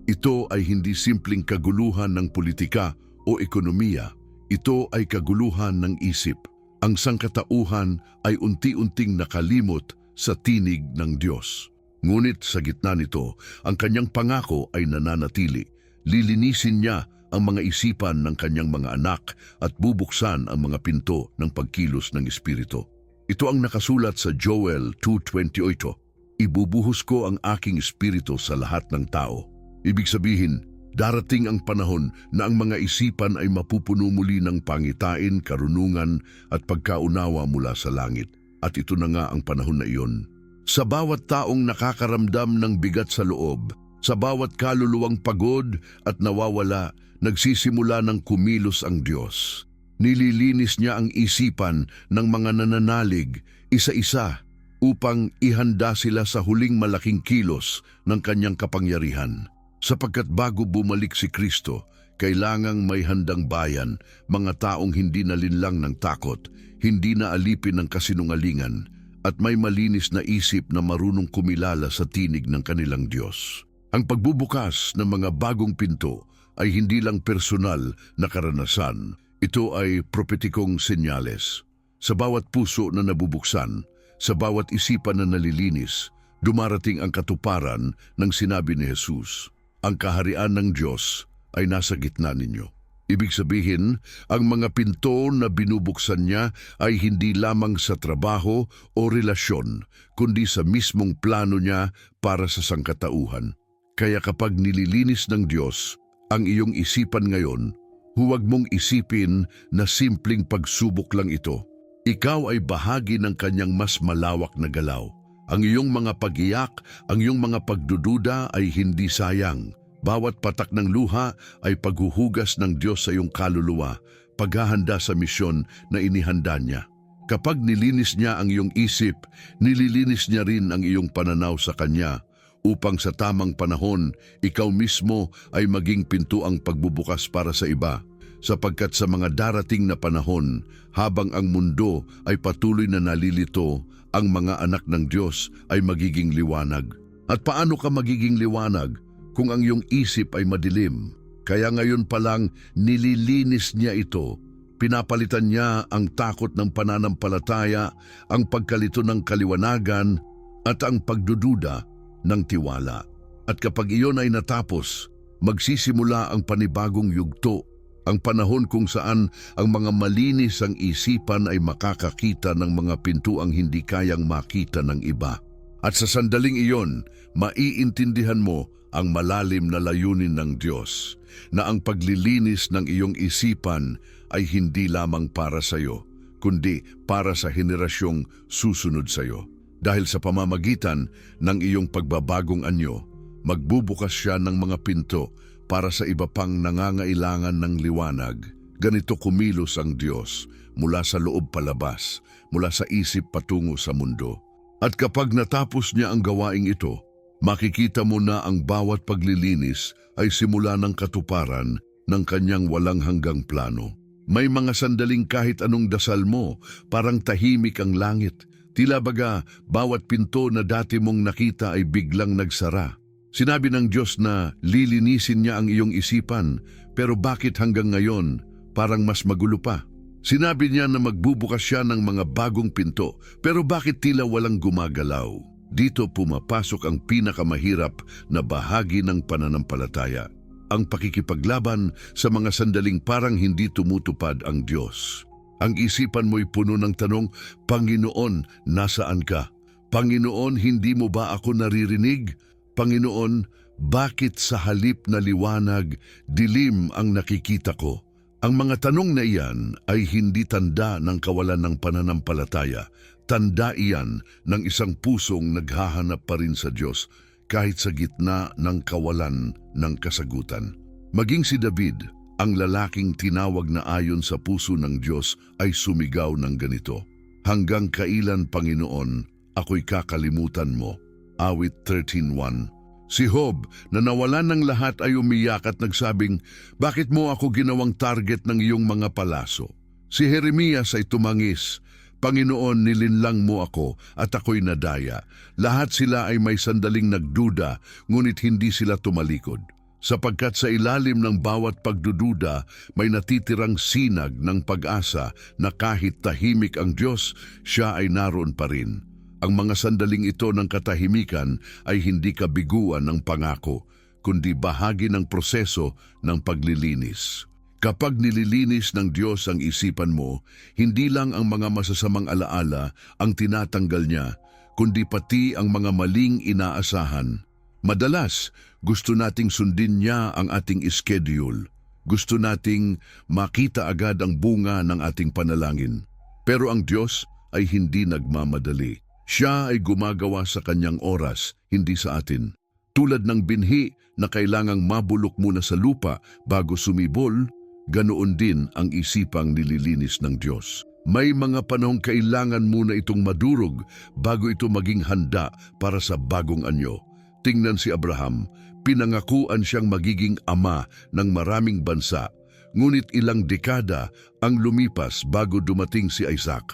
Ito ay hindi simpleng kaguluhan ng politika o ekonomiya. Ito ay kaguluhan ng isip. Ang sangkatauhan ay unti-unting nakalimot sa tinig ng Diyos. Ngunit sa gitna nito, ang kanyang pangako ay nananatili. Lilinisin niya ang mga isipan ng kanyang mga anak at bubuksan ang mga pinto ng pagkilos ng Espiritu. Ito ang nakasulat sa Joel 2:28. Ibubuhos ko ang aking Espiritu sa lahat ng tao. Ibig sabihin, darating ang panahon na ang mga isipan ay mapupuno muli ng pangitain, karunungan at pagkaunawa mula sa langit. At ito na nga ang panahon na iyon. Sa bawat taong nakakaramdam ng bigat sa loob, sa bawat kaluluwang pagod at nawawala, nagsisimula ng kumilos ang Diyos. Nililinis niya ang isipan ng mga nananalig, isa-isa, upang ihanda sila sa huling malaking kilos ng kanyang kapangyarihan. Sapagkat bago bumalik si Kristo, kailangang may handang bayan, mga taong hindi nalinlang ng takot, hindi na alipin ng kasinungalingan, at may malinis na isip na marunong kumilala sa tinig ng kanilang Diyos. Ang pagbubukas ng mga bagong pinto ay hindi lang personal na karanasan, ito ay propetikong senyales. Sa bawat puso na nabubuksan, sa bawat isipan na nalilinis, dumarating ang katuparan ng sinabi ni Jesus. Ang kaharian ng Diyos ay nasa gitna ninyo. Ibig sabihin, ang mga pinto na binubuksan niya ay hindi lamang sa trabaho o relasyon, kundi sa mismong plano niya para sa sangkatauhan. Kaya kapag nililinis ng Diyos ang iyong isipan ngayon, huwag mong isipin na simpleng pagsubok lang ito. Ikaw ay bahagi ng kanyang mas malawak na galaw. Ang iyong mga pag-iyak, ang iyong mga pagdududa ay hindi sayang. Bawat patak ng luha ay paghuhugas ng Diyos sa iyong kaluluwa, paghahanda sa misyon na inihanda niya. Kapag nilinis niya ang iyong isip, nililinis niya rin ang iyong pananaw sa Kanya, upang sa tamang panahon, ikaw mismo ay maging pintuang pagbubukas para sa iba. Sapagkat sa mga darating na panahon, habang ang mundo ay patuloy na nalilito, ang mga anak ng Diyos ay magiging liwanag. At paano ka magiging liwanag kung ang iyong isip ay madilim? Kaya ngayon pa lang nililinis niya ito. Pinapalitan niya ang takot ng pananampalataya, ang pagkalito ng kaliwanagan, at ang pagdududa ng tiwala. At kapag iyon ay natapos, magsisimula ang panibagong yugto, ang panahon kung saan ang mga malinis ang isipan ay makakakita ng mga pintuang hindi kayang makita ng iba. At sa sandaling iyon, maiintindihan mo ang malalim na layunin ng Diyos, na ang paglilinis ng iyong isipan ay hindi lamang para sa iyo, kundi para sa henerasyong susunod sa iyo. Dahil sa pamamagitan ng iyong pagbabagong anyo, magbubukas siya ng mga pinto para sa iba pang nangangailangan ng liwanag. Ganito kumilos ang Diyos mula sa loob palabas, mula sa isip patungo sa mundo. At kapag natapos niya ang gawaing ito, makikita mo na ang bawat paglilinis ay simula ng katuparan ng kanyang walang hanggang plano. May mga sandaling kahit anong dasal mo, parang tahimik ang langit. Tila baga, bawat pinto na dati mong nakita ay biglang nagsara. Sinabi ng Diyos na lilinisin niya ang iyong isipan, pero bakit hanggang ngayon parang mas magulo pa? Sinabi niya na magbubukas siya ng mga bagong pinto, pero bakit tila walang gumagalaw? Dito pumapasok ang pinakamahirap na bahagi ng pananampalataya, ang pakikipaglaban sa mga sandaling parang hindi tumutupad ang Diyos. Ang isipan mo'y puno ng tanong, Panginoon, nasaan ka? Panginoon, hindi mo ba ako naririnig? Panginoon, bakit sa halip na liwanag, dilim ang nakikita ko? Ang mga tanong na iyan ay hindi tanda ng kawalan ng pananampalataya. Tanda iyan ng isang pusong naghahanap pa rin sa Diyos. kahit sa gitna ng kawalan ng kasagutan. Maging si David, ang lalaking tinawag na ayon sa puso ng Diyos, ay sumigaw ng ganito, "Hanggang kailan, Panginoon, ako'y kakalimutan mo?" Awit 13:1. Si Job, na nawalan ng lahat, ay umiyak at nagsabing, "Bakit mo ako ginawang target ng iyong mga palaso?" Si Jeremias ay tumangis, "Panginoon, nilinlang mo ako at ako'y nadaya." Lahat sila ay may sandaling nagduda, ngunit hindi sila tumalikod. Sapagkat sa ilalim ng bawat pagdududa, may natitirang sinag ng pag-asa na kahit tahimik ang Diyos, siya ay naroon pa rin. Ang mga sandaling ito ng katahimikan ay hindi kabiguan ng pangako, kundi bahagi ng proseso ng paglilinis. Kapag nililinis ng Diyos ang isipan mo, hindi lang ang mga masasamang alaala ang tinatanggal niya, kundi pati ang mga maling inaasahan. Madalas, gusto nating sundin niya ang ating schedule. Gusto nating makita agad ang bunga ng ating panalangin. Pero ang Diyos ay hindi nagmamadali. Siya ay gumagawa sa kanyang oras, hindi sa atin. Tulad ng binhi na kailangang mabulok muna sa lupa bago sumibol, ganoon din ang isipang nililinis ng Diyos. May mga panahong kailangan muna itong madurog bago ito maging handa para sa bagong anyo. Tingnan si Abraham, pinangakuan siyang magiging ama ng maraming bansa, ngunit ilang dekada ang lumipas bago dumating si Isaac.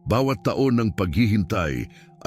Bawat taon ng paghihintay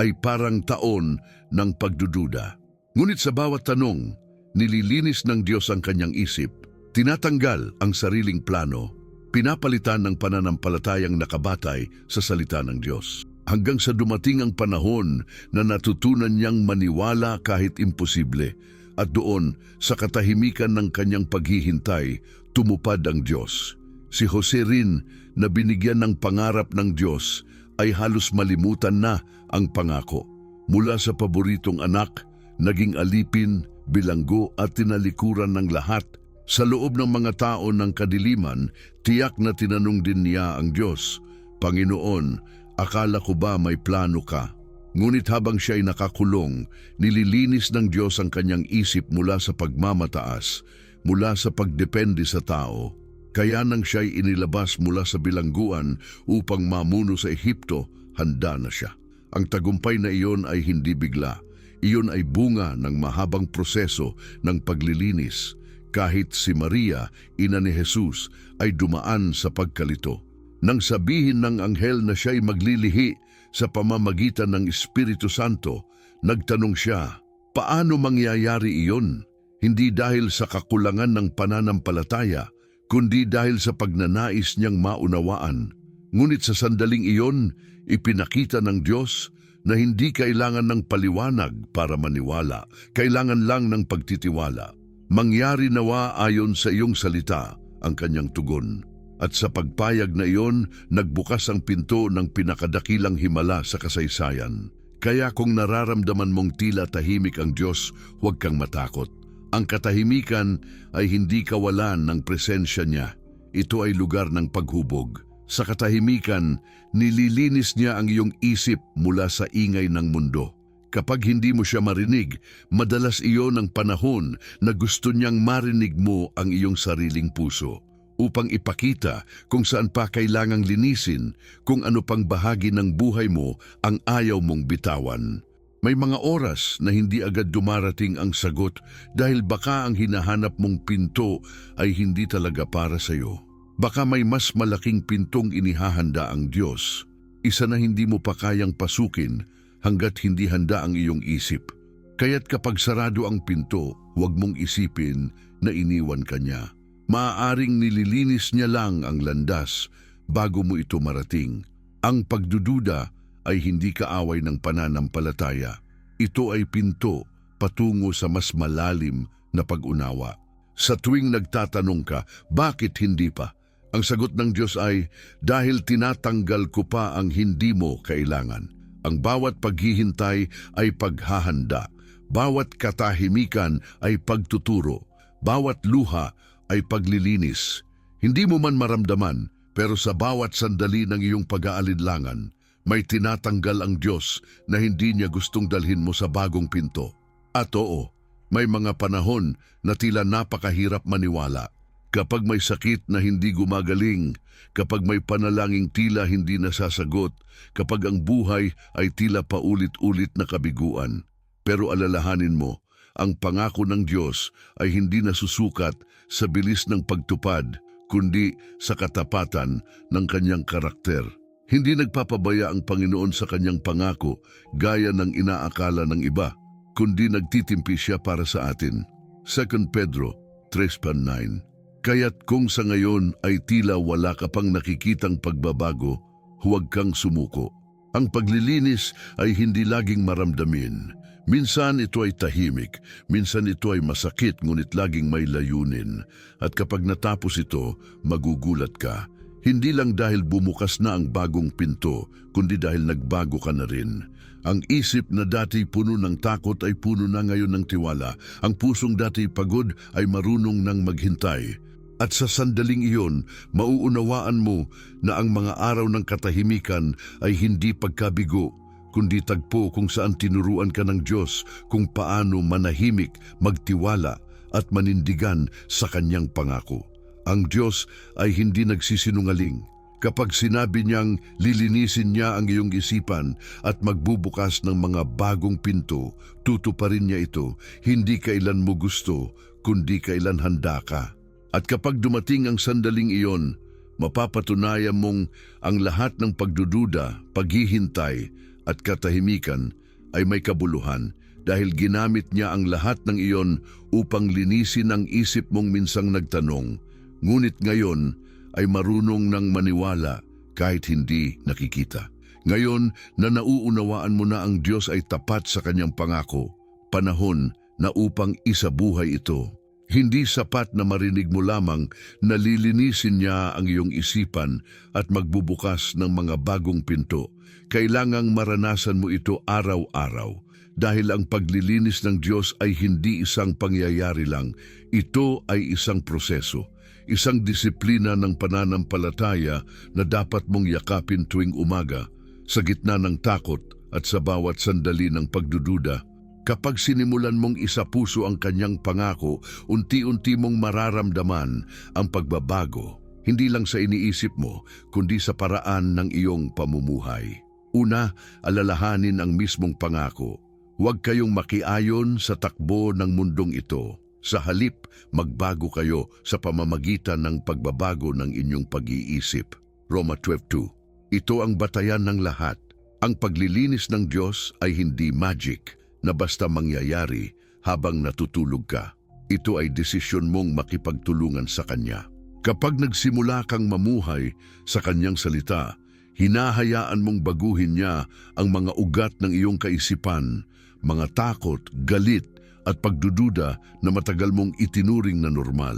ay parang taon ng pagdududa. Ngunit sa bawat tanong, nililinis ng Diyos ang kanyang isip, tinatanggal ang sariling plano, pinapalitan ng pananampalatayang nakabatay sa salita ng Diyos. Hanggang sa dumating ang panahon na natutunan niyang maniwala kahit imposible, at doon sa katahimikan ng kanyang paghihintay, tumupad ang Diyos. Si Jose rin, na binigyan ng pangarap ng Diyos, ay halos malimutan na ang pangako. Mula sa paboritong anak, naging alipin, bilanggo at tinalikuran ng lahat. Sa loob ng mga tao ng kadiliman, tiyak na tinanong din niya ang Diyos, "Panginoon, akala ko ba may plano ka?" Ngunit habang siya ay nakakulong, nililinis ng Diyos ang kanyang isip mula sa pagmamataas, mula sa pagdepende sa tao. Kaya nang siya ay inilabas mula sa bilangguan upang mamuno sa Ehipto, handa na siya. Ang tagumpay na iyon ay hindi bigla. Iyon ay bunga ng mahabang proseso ng paglilinis. Kahit si Maria, ina ni Jesus, ay dumaan sa pagkalito. Nang sabihin ng anghel na siya'y maglilihi sa pamamagitan ng Espiritu Santo, nagtanong siya, paano mangyayari iyon? Hindi dahil sa kakulangan ng pananampalataya, kundi dahil sa pagnanais niyang maunawaan. Ngunit sa sandaling iyon, ipinakita ng Diyos na hindi kailangan ng paliwanag para maniwala, kailangan lang ng pagtitiwala. Mangyari nawa ayon sa iyong salita, ang kanyang tugon. At sa pagpayag na iyon, nagbukas ang pinto ng pinakadakilang himala sa kasaysayan. Kaya kung nararamdaman mong tila tahimik ang Diyos, huwag kang matakot. Ang katahimikan ay hindi kawalan ng presensya niya. Ito ay lugar ng paghubog. Sa katahimikan, nililinis niya ang iyong isip mula sa ingay ng mundo. Kapag hindi mo siya marinig, madalas iyon ang panahon na gusto niyang marinig mo ang iyong sariling puso, upang ipakita kung saan pa kailangang linisin, kung ano pang bahagi ng buhay mo ang ayaw mong bitawan. May mga oras na hindi agad dumarating ang sagot dahil baka ang hinahanap mong pinto ay hindi talaga para sa iyo. Baka may mas malaking pintong inihahanda ang Diyos, isa na hindi mo pa kayang pasukin hanggat hindi handa ang iyong isip. Kaya't kapag sarado ang pinto, huwag mong isipin na iniwan ka niya. Maaaring nililinis niya lang ang landas bago mo ito marating. Ang pagdududa ay hindi kaaway ng pananampalataya. Ito ay pinto patungo sa mas malalim na pag-unawa. Sa tuwing nagtatanong ka, bakit hindi pa? Ang sagot ng Diyos ay, dahil tinatanggal ko pa ang hindi mo kailangan. Ang bawat paghihintay ay paghahanda. Bawat katahimikan ay pagtuturo. Bawat luha ay paglilinis. Hindi mo man maramdaman, pero sa bawat sandali ng iyong pag-aalinlangan, may tinatanggal ang Diyos na hindi niya gustong dalhin mo sa bagong pinto. At oo, may mga panahon na tila napakahirap maniwala. Kapag may sakit na hindi gumagaling, kapag may panalangin tila hindi nasasagot, kapag ang buhay ay tila paulit-ulit na kabiguan. Pero alalahanin mo, ang pangako ng Diyos ay hindi nasusukat sa bilis ng pagtupad, kundi sa katapatan ng kanyang karakter. Hindi nagpapabaya ang Panginoon sa kanyang pangako gaya ng inaakala ng iba, kundi nagtitimpi siya para sa atin. 2 Pedro 3:9. Kaya't kung sa ngayon ay tila wala ka pang nakikitang pagbabago, huwag kang sumuko. Ang paglilinis ay hindi laging maramdamin. Minsan ito ay tahimik, minsan ito ay masakit ngunit laging may layunin. At kapag natapos ito, magugulat ka. Hindi lang dahil bumukas na ang bagong pinto, kundi dahil nagbago ka na rin. Ang isip na dati puno ng takot ay puno na ngayon ng tiwala. Ang pusong dati pagod ay marunong nang maghintay. At sa sandaling iyon, mauunawaan mo na ang mga araw ng katahimikan ay hindi pagkabigo, kundi tagpo kung saan tinuruan ka ng Diyos kung paano manahimik, magtiwala at manindigan sa kanyang pangako. Ang Diyos ay hindi nagsisinungaling. Kapag sinabi niyang lilinisin niya ang iyong isipan at magbubukas ng mga bagong pinto, tutuparin niya ito, hindi kailan mo gusto, kundi kailan handa ka. At kapag dumating ang sandaling iyon, mapapatunayan mong ang lahat ng pagdududa, paghihintay at katahimikan ay may kabuluhan dahil ginamit niya ang lahat ng iyon upang linisin ang isip mong minsang nagtanong, ngunit ngayon ay marunong nang maniwala kahit hindi nakikita. Ngayon na nauunawaan mo na ang Diyos ay tapat sa kanyang pangako, panahon na upang isabuhay ito. Hindi sapat na marinig mo lamang na lilinisin niya ang iyong isipan at magbubukas ng mga bagong pinto. Kailangang maranasan mo ito araw-araw dahil ang paglilinis ng Diyos ay hindi isang pangyayari lang. Ito ay isang proseso, isang disiplina ng pananampalataya na dapat mong yakapin tuwing umaga sa gitna ng takot at sa bawat sandali ng pagdududa. Kapag sinimulan mong isapuso ang kanyang pangako, unti-unti mong mararamdaman ang pagbabago, hindi lang sa iniisip mo, kundi sa paraan ng iyong pamumuhay. Una, alalahanin ang mismong pangako. Huwag kayong makiayon sa takbo ng mundong ito. Sa halip, magbago kayo sa pamamagitan ng pagbabago ng inyong pag-iisip. Roma 12:2. Ito ang batayan ng lahat. Ang paglilinis ng Diyos ay hindi magic na basta mangyayari habang natutulog ka. Ito ay desisyon mong makipagtulungan sa Kanya. Kapag nagsimula kang mamuhay sa Kanyang salita, hinahayaan mong baguhin niya ang mga ugat ng iyong kaisipan, mga takot, galit at pagdududa na matagal mong itinuring na normal.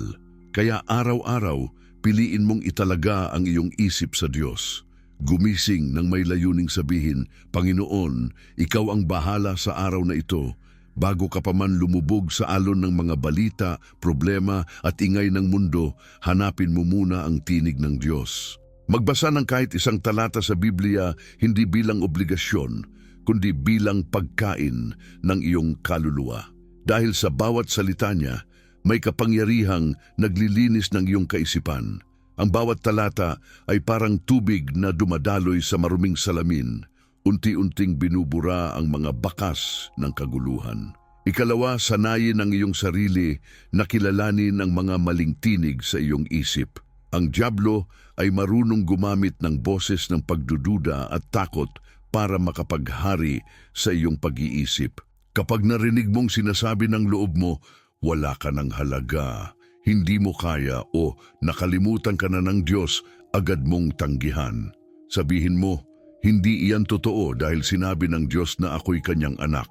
Kaya araw-araw, piliin mong italaga ang iyong isip sa Diyos. Gumising ng may layuning sabihin, Panginoon, Ikaw ang bahala sa araw na ito. Bago ka pa man lumubog sa alon ng mga balita, problema at ingay ng mundo, hanapin mo muna ang tinig ng Diyos. Magbasa ng kahit isang talata sa Biblia hindi bilang obligasyon, kundi bilang pagkain ng iyong kaluluwa. Dahil sa bawat salita niya, may kapangyarihang naglilinis ng iyong kaisipan. Ang bawat talata ay parang tubig na dumadaloy sa maruming salamin, unti-unting binubura ang mga bakas ng kaguluhan. Ikalawa, sanayin ang iyong sarili na kilalanin ang mga maling tinig sa iyong isip. Ang dyablo ay marunong gumamit ng boses ng pagdududa at takot para makapaghari sa iyong pag-iisip. Kapag narinig mong sinasabi ng loob mo, wala ka ng halaga, hindi mo kaya o nakalimutan ka na ng Diyos, agad mong tanggihan. Sabihin mo, hindi iyan totoo dahil sinabi ng Diyos na ako'y kanyang anak.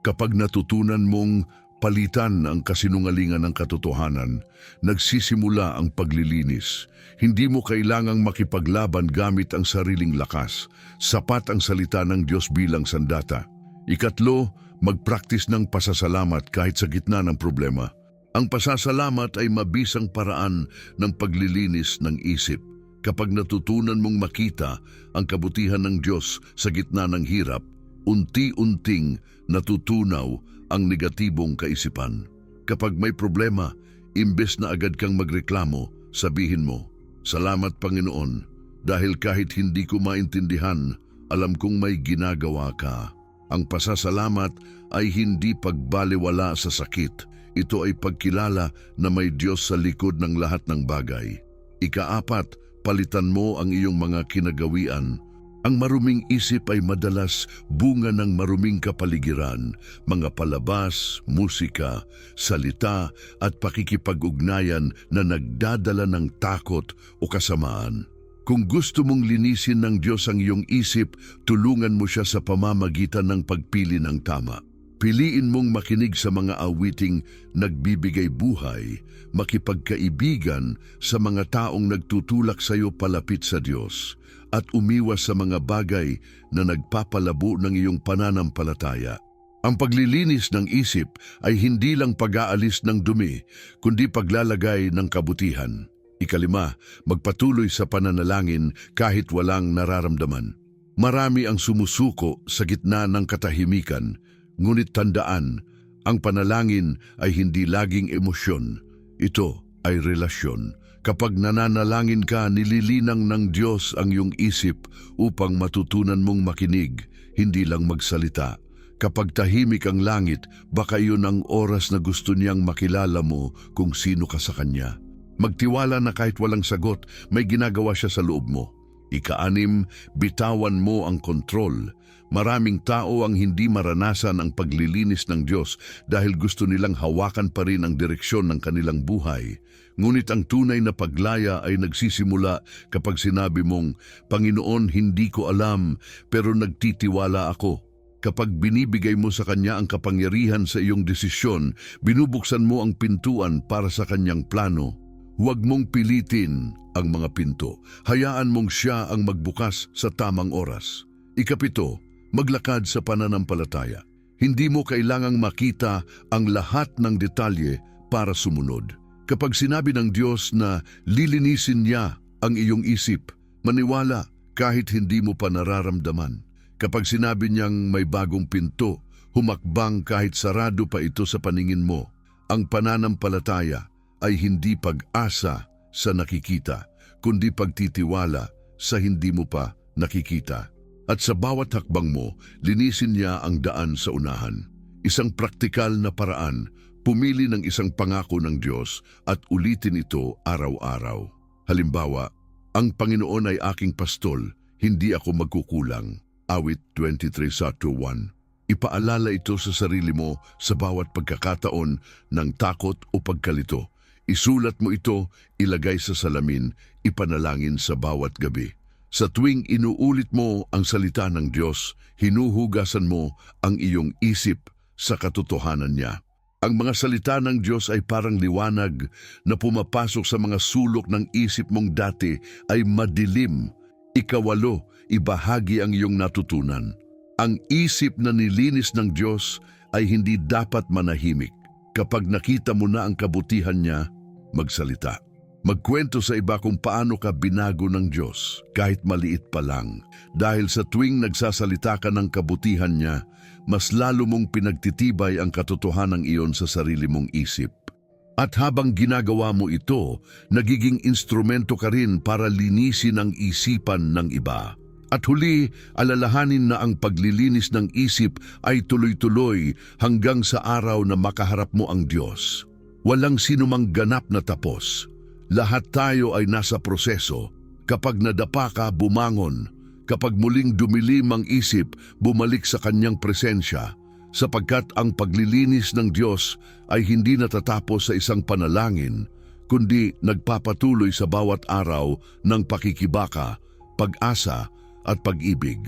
Kapag natutunan mong palitan ang kasinungalingan ng katotohanan, nagsisimula ang paglilinis. Hindi mo kailangang makipaglaban gamit ang sariling lakas. Sapat ang salita ng Diyos bilang sandata. Ikatlo, mag-practice ng pasasalamat kahit sa gitna ng problema. Ang pasasalamat ay mabisang paraan ng paglilinis ng isip. Kapag natutunan mong makita ang kabutihan ng Diyos sa gitna ng hirap, unti-unting natutunaw ang negatibong kaisipan. Kapag may problema, imbes na agad kang magreklamo, sabihin mo, "Salamat Panginoon, dahil kahit hindi ko maintindihan, alam kong may ginagawa ka." Ang pasasalamat ay hindi pagbalewala sa sakit. Ito ay pagkilala na may Diyos sa likod ng lahat ng bagay. Ika-4, palitan mo ang iyong mga kinagawian. Ang maruming isip ay madalas bunga ng maruming kapaligiran, mga palabas, musika, salita at pakikipag-ugnayan na nagdadala ng takot o kasamaan. Kung gusto mong linisin ng Diyos ang iyong isip, tulungan mo siya sa pamamagitan ng pagpili ng tama. Piliin mong makinig sa mga awiting nagbibigay buhay, makipagkaibigan sa mga taong nagtutulak sa iyo palapit sa Diyos, at umiwas sa mga bagay na nagpapalabo ng iyong pananampalataya. Ang paglilinis ng isip ay hindi lang pag-aalis ng dumi, kundi paglalagay ng kabutihan. 5, magpatuloy sa pananalangin kahit walang nararamdaman. Marami ang sumusuko sa gitna ng katahimikan, ngunit tandaan, ang panalangin ay hindi laging emosyon. Ito ay relasyon. Kapag nananalangin ka, nililinang ng Diyos ang iyong isip upang matutunan mong makinig, hindi lang magsalita. Kapag tahimik ang langit, baka iyon ang oras na gusto niyang makilala mo kung sino ka sa Kanya. Magtiwala na kahit walang sagot, may ginagawa siya sa loob mo. 6, bitawan mo ang kontrol. Maraming tao ang hindi maranasan ang paglilinis ng Diyos dahil gusto nilang hawakan pa rin ang direksyon ng kanilang buhay. Ngunit ang tunay na paglaya ay nagsisimula kapag sinabi mong, "Panginoon, hindi ko alam, pero nagtitiwala ako." Kapag binibigay mo sa Kanya ang kapangyarihan sa iyong desisyon, binubuksan mo ang pintuan para sa Kanyang plano. Huwag mong pilitin ang mga pinto. Hayaan mong siya ang magbukas sa tamang oras. 7, maglakad sa pananampalataya. Hindi mo kailangang makita ang lahat ng detalye para sumunod. Kapag sinabi ng Diyos na lilinisin niya ang iyong isip, maniwala kahit hindi mo pa nararamdaman. Kapag sinabi niyang may bagong pinto, humakbang kahit sarado pa ito sa paningin mo. Ang pananampalataya ay hindi pag-asa sa nakikita, kundi pagtitiwala sa hindi mo pa nakikita. At sa bawat hakbang mo, linisin niya ang daan sa unahan. Isang praktikal na paraan, pumili ng isang pangako ng Diyos at ulitin ito araw-araw. Halimbawa, ang Panginoon ay aking pastol, hindi ako magkukulang. Awit 23:1. Ipaalala ito sa sarili mo sa bawat pagkakataon ng takot o pagkalito. Isulat mo ito, ilagay sa salamin, ipanalangin sa bawat gabi. Sa tuwing inuulit mo ang salita ng Diyos, hinuhugasan mo ang iyong isip sa katotohanan niya. Ang mga salita ng Diyos ay parang liwanag na pumapasok sa mga sulok ng isip mong dati ay madilim. 8, ibahagi ang iyong natutunan. Ang isip na nilinis ng Diyos ay hindi dapat manahimik. Kapag nakita mo na ang kabutihan niya, magsalita. Magkwento sa iba kung paano ka binago ng Diyos, kahit maliit pa lang. Dahil sa tuwing nagsasalita ka ng kabutihan niya, mas lalo mong pinagtitibay ang katotohanan iyon sa sarili mong isip. At habang ginagawa mo ito, nagiging instrumento ka rin para linisin ang isipan ng iba. At huli, alalahanin na ang paglilinis ng isip ay tuloy-tuloy hanggang sa araw na makaharap mo ang Diyos. Walang sinumang ganap na tapos. Lahat tayo ay nasa proseso. Kapag nadapa ka, bumangon. Kapag muling dumilim ang isip, bumalik sa Kanyang presensya. Sapagkat ang paglilinis ng Diyos ay hindi natatapos sa isang panalangin, kundi nagpapatuloy sa bawat araw ng pakikibaka, pag-asa, at pag-ibig.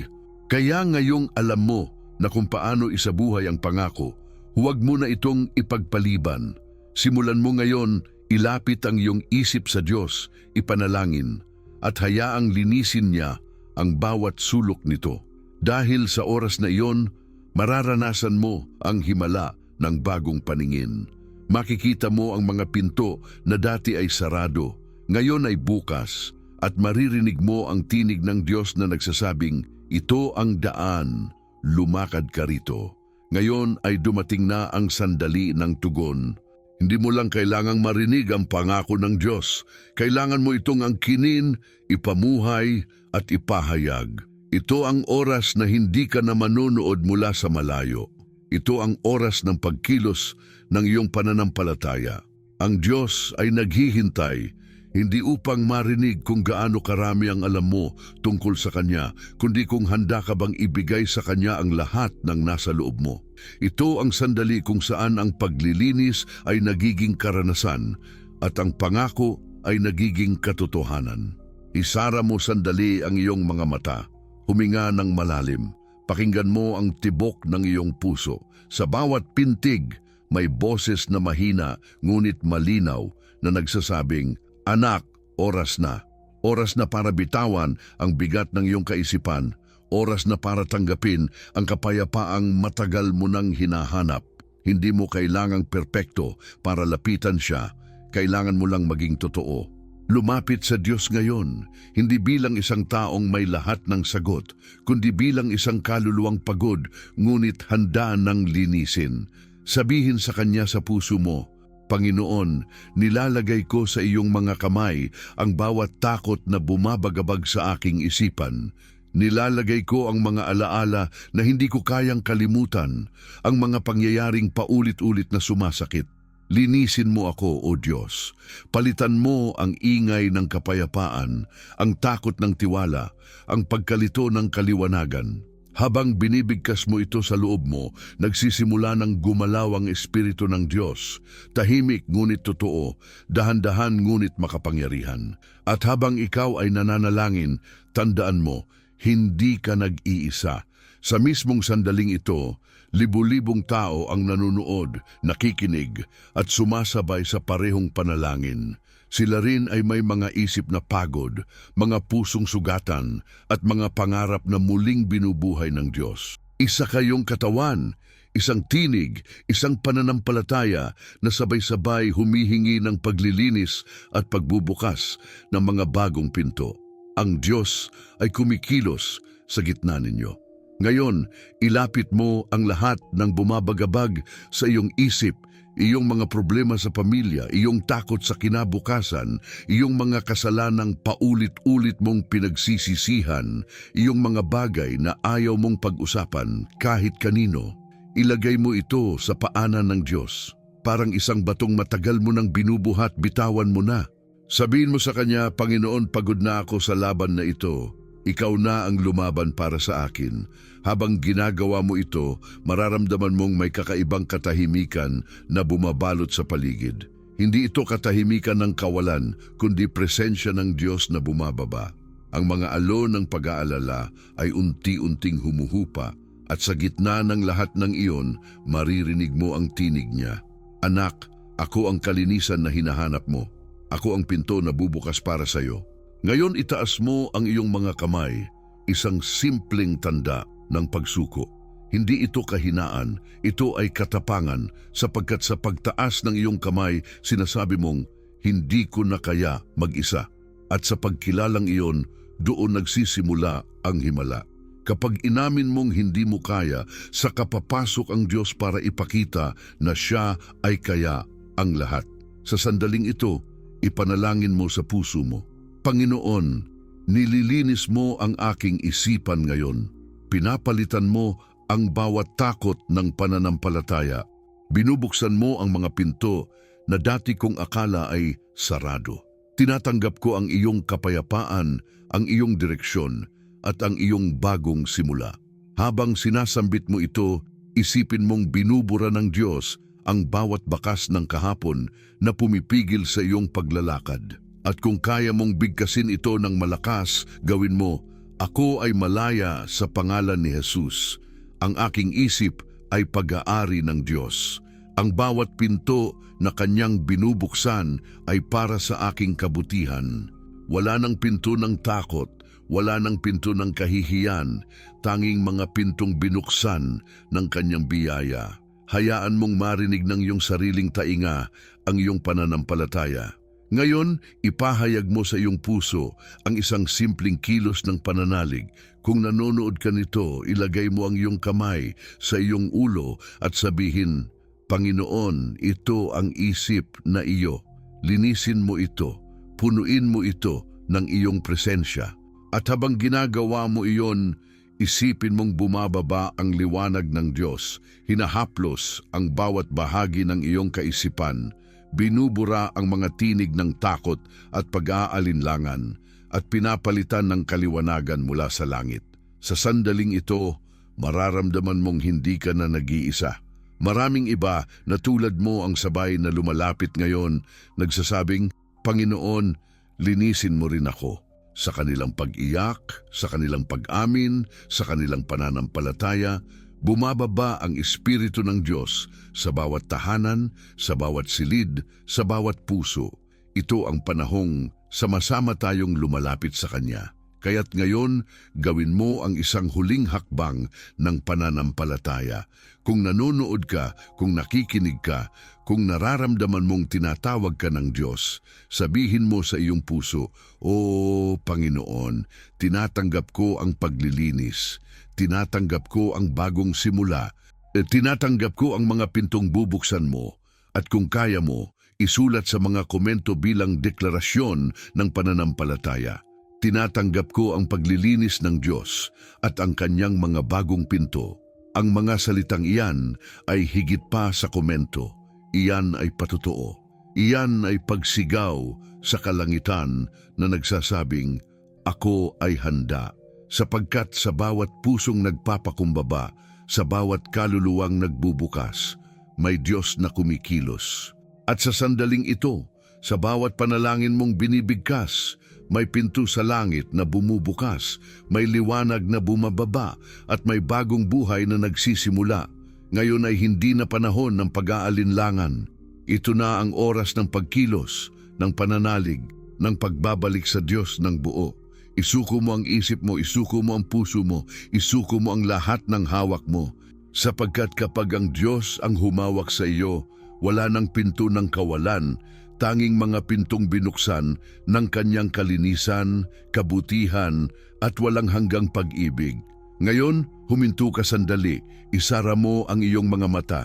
Kaya ngayong alam mo na kung paano isabuhay ang pangako, huwag mo na itong ipagpaliban. Simulan mo ngayon, ilapit ang iyong isip sa Diyos, ipanalangin, at hayaang linisin niya ang bawat sulok nito. Dahil sa oras na iyon, mararanasan mo ang himala ng bagong paningin. Makikita mo ang mga pinto na dati ay sarado, ngayon ay bukas, at maririnig mo ang tinig ng Diyos na nagsasabing, "Ito ang daan, lumakad ka rito. Ngayon ay dumating na ang sandali ng tugon. Hindi mo lang kailangang marinig ang pangako ng Diyos. Kailangan mo itong angkinin, ipamuhay at ipahayag. Ito ang oras na hindi ka na manonood mula sa malayo. Ito ang oras ng pagkilos ng iyong pananampalataya. Ang Diyos ay naghihintay, hindi upang marinig kung gaano karami ang alam mo tungkol sa Kanya, kundi kung handa ka bang ibigay sa Kanya ang lahat ng nasa loob mo. Ito ang sandali kung saan ang paglilinis ay nagiging karanasan at ang pangako ay nagiging katotohanan. Isara mo sandali ang iyong mga mata, huminga ng malalim, pakinggan mo ang tibok ng iyong puso. Sa bawat pintig, may boses na mahina ngunit malinaw na nagsasabing, "Anak, oras na. Oras na para bitawan ang bigat ng iyong kaisipan. Oras na para tanggapin ang kapayapaang matagal mo nang hinahanap. Hindi mo kailangang perpekto para lapitan siya. Kailangan mo lang maging totoo. Lumapit sa Diyos ngayon, hindi bilang isang taong may lahat ng sagot, kundi bilang isang kaluluwang pagod, ngunit handa ng linisin. Sabihin sa Kanya sa puso mo, Panginoon, nilalagay ko sa iyong mga kamay ang bawat takot na bumabagabag sa aking isipan. Nilalagay ko ang mga alaala na hindi ko kayang kalimutan, ang mga pangyayaring paulit-ulit na sumasakit. Linisin mo ako, O Diyos. Palitan mo ang ingay ng kapayapaan, ang takot ng tiwala, ang pagkalito ng kaliwanagan. Habang binibigkas mo ito sa loob mo, nagsisimula ng gumalaw ang Espiritu ng Diyos. Tahimik ngunit totoo, dahan-dahan ngunit makapangyarihan. At habang ikaw ay nananalangin, tandaan mo, hindi ka nag-iisa. Sa mismong sandaling ito, libu-libong tao ang nanunood, nakikinig, at sumasabay sa parehong panalangin. Sila rin ay may mga isip na pagod, mga pusong sugatan, at mga pangarap na muling binubuhay ng Diyos. Isa kayong katawan, isang tinig, isang pananampalataya na sabay-sabay humihingi ng paglilinis at pagbubukas ng mga bagong pinto. Ang Diyos ay kumikilos sa gitna ninyo. Ngayon, ilapit mo ang lahat ng bumabagabag sa iyong isip, iyong mga problema sa pamilya, iyong takot sa kinabukasan, iyong mga kasalanang paulit-ulit mong pinagsisisihan, iyong mga bagay na ayaw mong pag-usapan kahit kanino. Ilagay mo ito sa paanan ng Diyos. Parang isang batong matagal mo nang binubuhat, bitawan mo na. Sabihin mo sa Kanya, Panginoon, pagod na ako sa laban na ito. Ikaw na ang lumaban para sa akin. Habang ginagawa mo ito, mararamdaman mong may kakaibang katahimikan na bumabalot sa paligid. Hindi ito katahimikan ng kawalan, kundi presensya ng Diyos na bumababa. Ang mga alon ng pag-aalala ay unti-unting humuhupa at sa gitna ng lahat ng iyon, maririnig mo ang tinig niya. Anak, ako ang kalinisan na hinahanap mo. Ako ang pinto na bubukas para sa iyo. Ngayon itaas mo ang iyong mga kamay, isang simpleng tanda ng pagsuko. Hindi ito kahinaan, ito ay katapangan sapagkat sa pagtaas ng iyong kamay, sinasabi mong, hindi ko na kaya mag-isa. At sa pagkilalang iyon, doon nagsisimula ang himala. Kapag inamin mong hindi mo kaya, saka papasok ang Diyos para ipakita na Siya ay kaya ang lahat. Sa sandaling ito, ipanalangin mo sa puso mo, Panginoon, nililinis mo ang aking isipan ngayon. Pinapalitan mo ang bawat takot ng pananampalataya. Binubuksan mo ang mga pinto na dati kong akala ay sarado. Tinatanggap ko ang iyong kapayapaan, ang iyong direksyon, at ang iyong bagong simula. Habang sinasambit mo ito, isipin mong binubura ng Diyos ang bawat bakas ng kahapon na pumipigil sa iyong paglalakad. At kung kaya mong bigkasin ito ng malakas, gawin mo, ako ay malaya sa pangalan ni Jesus. Ang aking isip ay pag-aari ng Diyos. Ang bawat pinto na Kanyang binubuksan ay para sa aking kabutihan. Wala nang pinto ng takot, wala nang pinto ng kahihiyan, tanging mga pintong binuksan ng Kanyang biyaya. Hayaan mong marinig ng iyong sariling tainga ang iyong pananampalataya. Ngayon, ipahayag mo sa iyong puso ang isang simpleng kilos ng pananalig. Kung nanonood ka nito, ilagay mo ang iyong kamay sa iyong ulo at sabihin, Panginoon, ito ang isip na iyo. Linisin mo ito, punuin mo ito ng iyong presensya. At habang ginagawa mo iyon, isipin mong bumababa ang liwanag ng Diyos, hinahaplos ang bawat bahagi ng iyong kaisipan, binubura ang mga tinig ng takot at pag-aalinlangan at pinapalitan ng kaliwanagan mula sa langit. Sa sandaling ito, mararamdaman mong hindi ka na nag-iisa. Maraming iba na tulad mo ang sabay na lumalapit ngayon, nagsasabing, Panginoon, linisin mo rin ako. Sa kanilang pag-iyak, sa kanilang pag-amin, sa kanilang pananampalataya, bumababa ang Espiritu ng Diyos sa bawat tahanan, sa bawat silid, sa bawat puso. Ito ang panahong sama-sama tayong lumalapit sa Kanya. Kaya't ngayon, gawin mo ang isang huling hakbang ng pananampalataya. Kung nanonood ka, kung nakikinig ka, kung nararamdaman mong tinatawag ka ng Diyos, sabihin mo sa iyong puso, O Panginoon, tinatanggap ko ang paglilinis, tinatanggap ko ang bagong simula, tinatanggap ko ang mga pintong bubuksan mo, at kung kaya mo, isulat sa mga komento bilang deklarasyon ng pananampalataya. Tinatanggap ko ang paglilinis ng Diyos at ang kanyang mga bagong pinto. Ang mga salitang iyan ay higit pa sa komento. Iyan ay patotoo. Iyan ay pagsigaw sa kalangitan na nagsasabing, Ako ay handa, sapagkat sa bawat pusong nagpapakumbaba, sa bawat kaluluwang nagbubukas, may Diyos na kumikilos. At sa sandaling ito, sa bawat panalangin mong binibigkas, may pinto sa langit na bumubukas, may liwanag na bumababa, at may bagong buhay na nagsisimula. Ngayon ay hindi na panahon ng pag-aalinlangan. Ito na ang oras ng pagkilos, ng pananalig, ng pagbabalik sa Diyos ng buo. Isuko mo ang isip mo, isuko mo ang puso mo, isuko mo ang lahat ng hawak mo. Sapagkat kapag ang Diyos ang humawak sa iyo, wala nang pinto ng kawalan, tanging mga pintong binuksan ng kanyang kalinisan, kabutihan at walang hanggang pag-ibig. Ngayon, huminto ka sandali, isara mo ang iyong mga mata,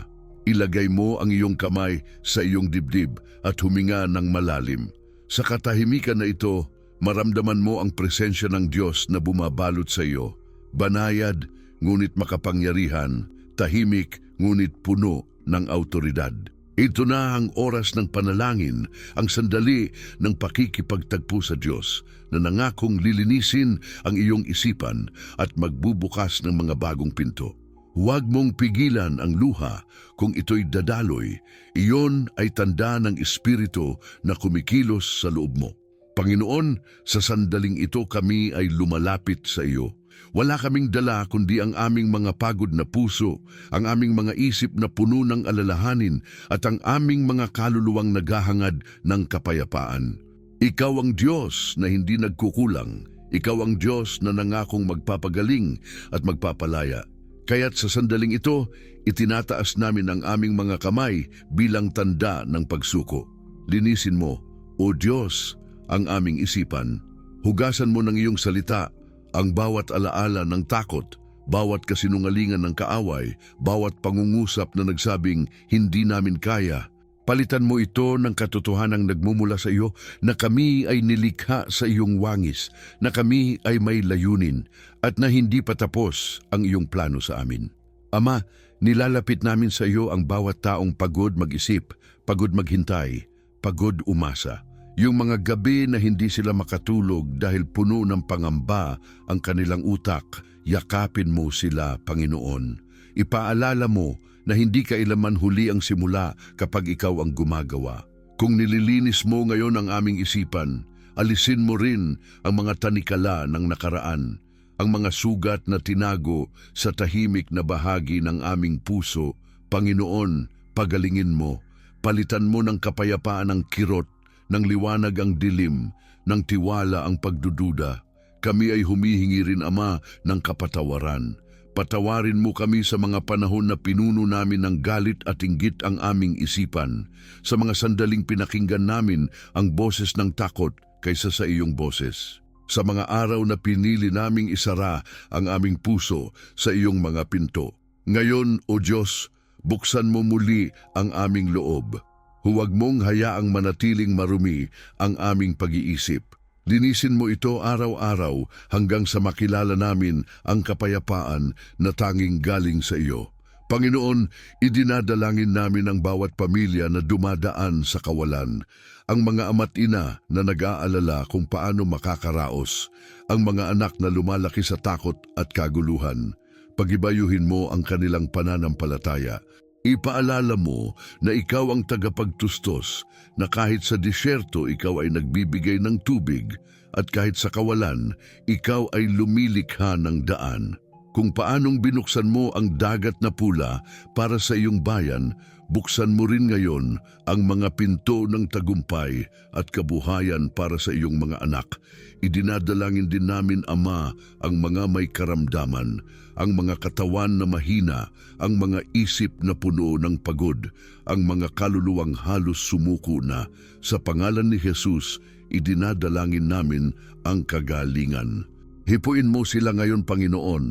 ilagay mo ang iyong kamay sa iyong dibdib at huminga ng malalim. Sa katahimikan na ito, maramdaman mo ang presensya ng Diyos na bumabalot sa iyo. Banayad, ngunit makapangyarihan, tahimik, ngunit puno ng autoridad. Ito na ang oras ng panalangin, ang sandali ng pakikipagtagpo sa Diyos na nangakong lilinisin ang iyong isipan at magbubukas ng mga bagong pinto. Huwag mong pigilan ang luha kung ito'y dadaloy. Iyon ay tanda ng Espiritu na kumikilos sa loob mo. Panginoon, sa sandaling ito kami ay lumalapit sa iyo. Wala kaming dala kundi ang aming mga pagod na puso, ang aming mga isip na puno ng alalahanin at ang aming mga kaluluwang naghahangad ng kapayapaan. Ikaw ang Diyos na hindi nagkukulang. Ikaw ang Diyos na nangakong magpapagaling at magpapalaya. Kaya't sa sandaling ito, itinataas namin ang aming mga kamay bilang tanda ng pagsuko. Linisin mo, O Diyos, ang aming isipan. Hugasan mo ng iyong salita ang bawat alaala ng takot, bawat kasinungalingan ng kaaway, bawat pangungusap na nagsabing hindi namin kaya. Palitan mo ito ng katotohanang nagmumula sa iyo na kami ay nilikha sa iyong wangis, na kami ay may layunin at na hindi patapos ang iyong plano sa amin. Ama, nilalapit namin sa iyo ang bawat taong pagod mag-isip, pagod maghintay, pagod umasa. Yung mga gabi na hindi sila makatulog dahil puno ng pangamba ang kanilang utak, yakapin mo sila, Panginoon. Ipaalala mo na hindi kailanman huli ang simula kapag ikaw ang gumagawa. Kung nililinis mo ngayon ang aming isipan, alisin mo rin ang mga tanikala ng nakaraan, ang mga sugat na tinago sa tahimik na bahagi ng aming puso. Panginoon, pagalingin mo, palitan mo ng kapayapaan ang kirot, ng liwanag ang dilim, ng tiwala ang pagdududa. Kami ay humihingi rin, Ama, ng kapatawaran. Patawarin mo kami sa mga panahon na pinuno namin ng galit at inggit ang aming isipan, sa mga sandaling pinakinggan namin ang boses ng takot kaysa sa iyong boses. Sa mga araw na pinili naming isara ang aming puso sa iyong mga pinto. Ngayon, O Diyos, buksan mo muli ang aming loob. Huwag mong hayaang manatiling marumi ang aming pag-iisip. Linisin mo ito araw-araw hanggang sa makilala namin ang kapayapaan na tanging galing sa iyo. Panginoon, idinadalangin namin ang bawat pamilya na dumadaan sa kawalan, ang mga ama't ina na nag-aalala kung paano makakaraos, ang mga anak na lumalaki sa takot at kaguluhan. Pagibayuhin mo ang kanilang pananampalataya. Ipaalala mo na ikaw ang tagapagtustos, na kahit sa disyerto ikaw ay nagbibigay ng tubig, at kahit sa kawalan, ikaw ay lumilikha ng daan. Kung paanong binuksan mo ang dagat na pula para sa iyong bayan, buksan mo rin ngayon ang mga pinto ng tagumpay at kabuhayan para sa iyong mga anak. Idinadalangin din namin, Ama, ang mga may karamdaman, ang mga katawan na mahina, ang mga isip na puno ng pagod, ang mga kaluluwang halos sumuko na. Sa pangalan ni Jesus, idinadalangin namin ang kagalingan. Hipuin mo sila ngayon, Panginoon,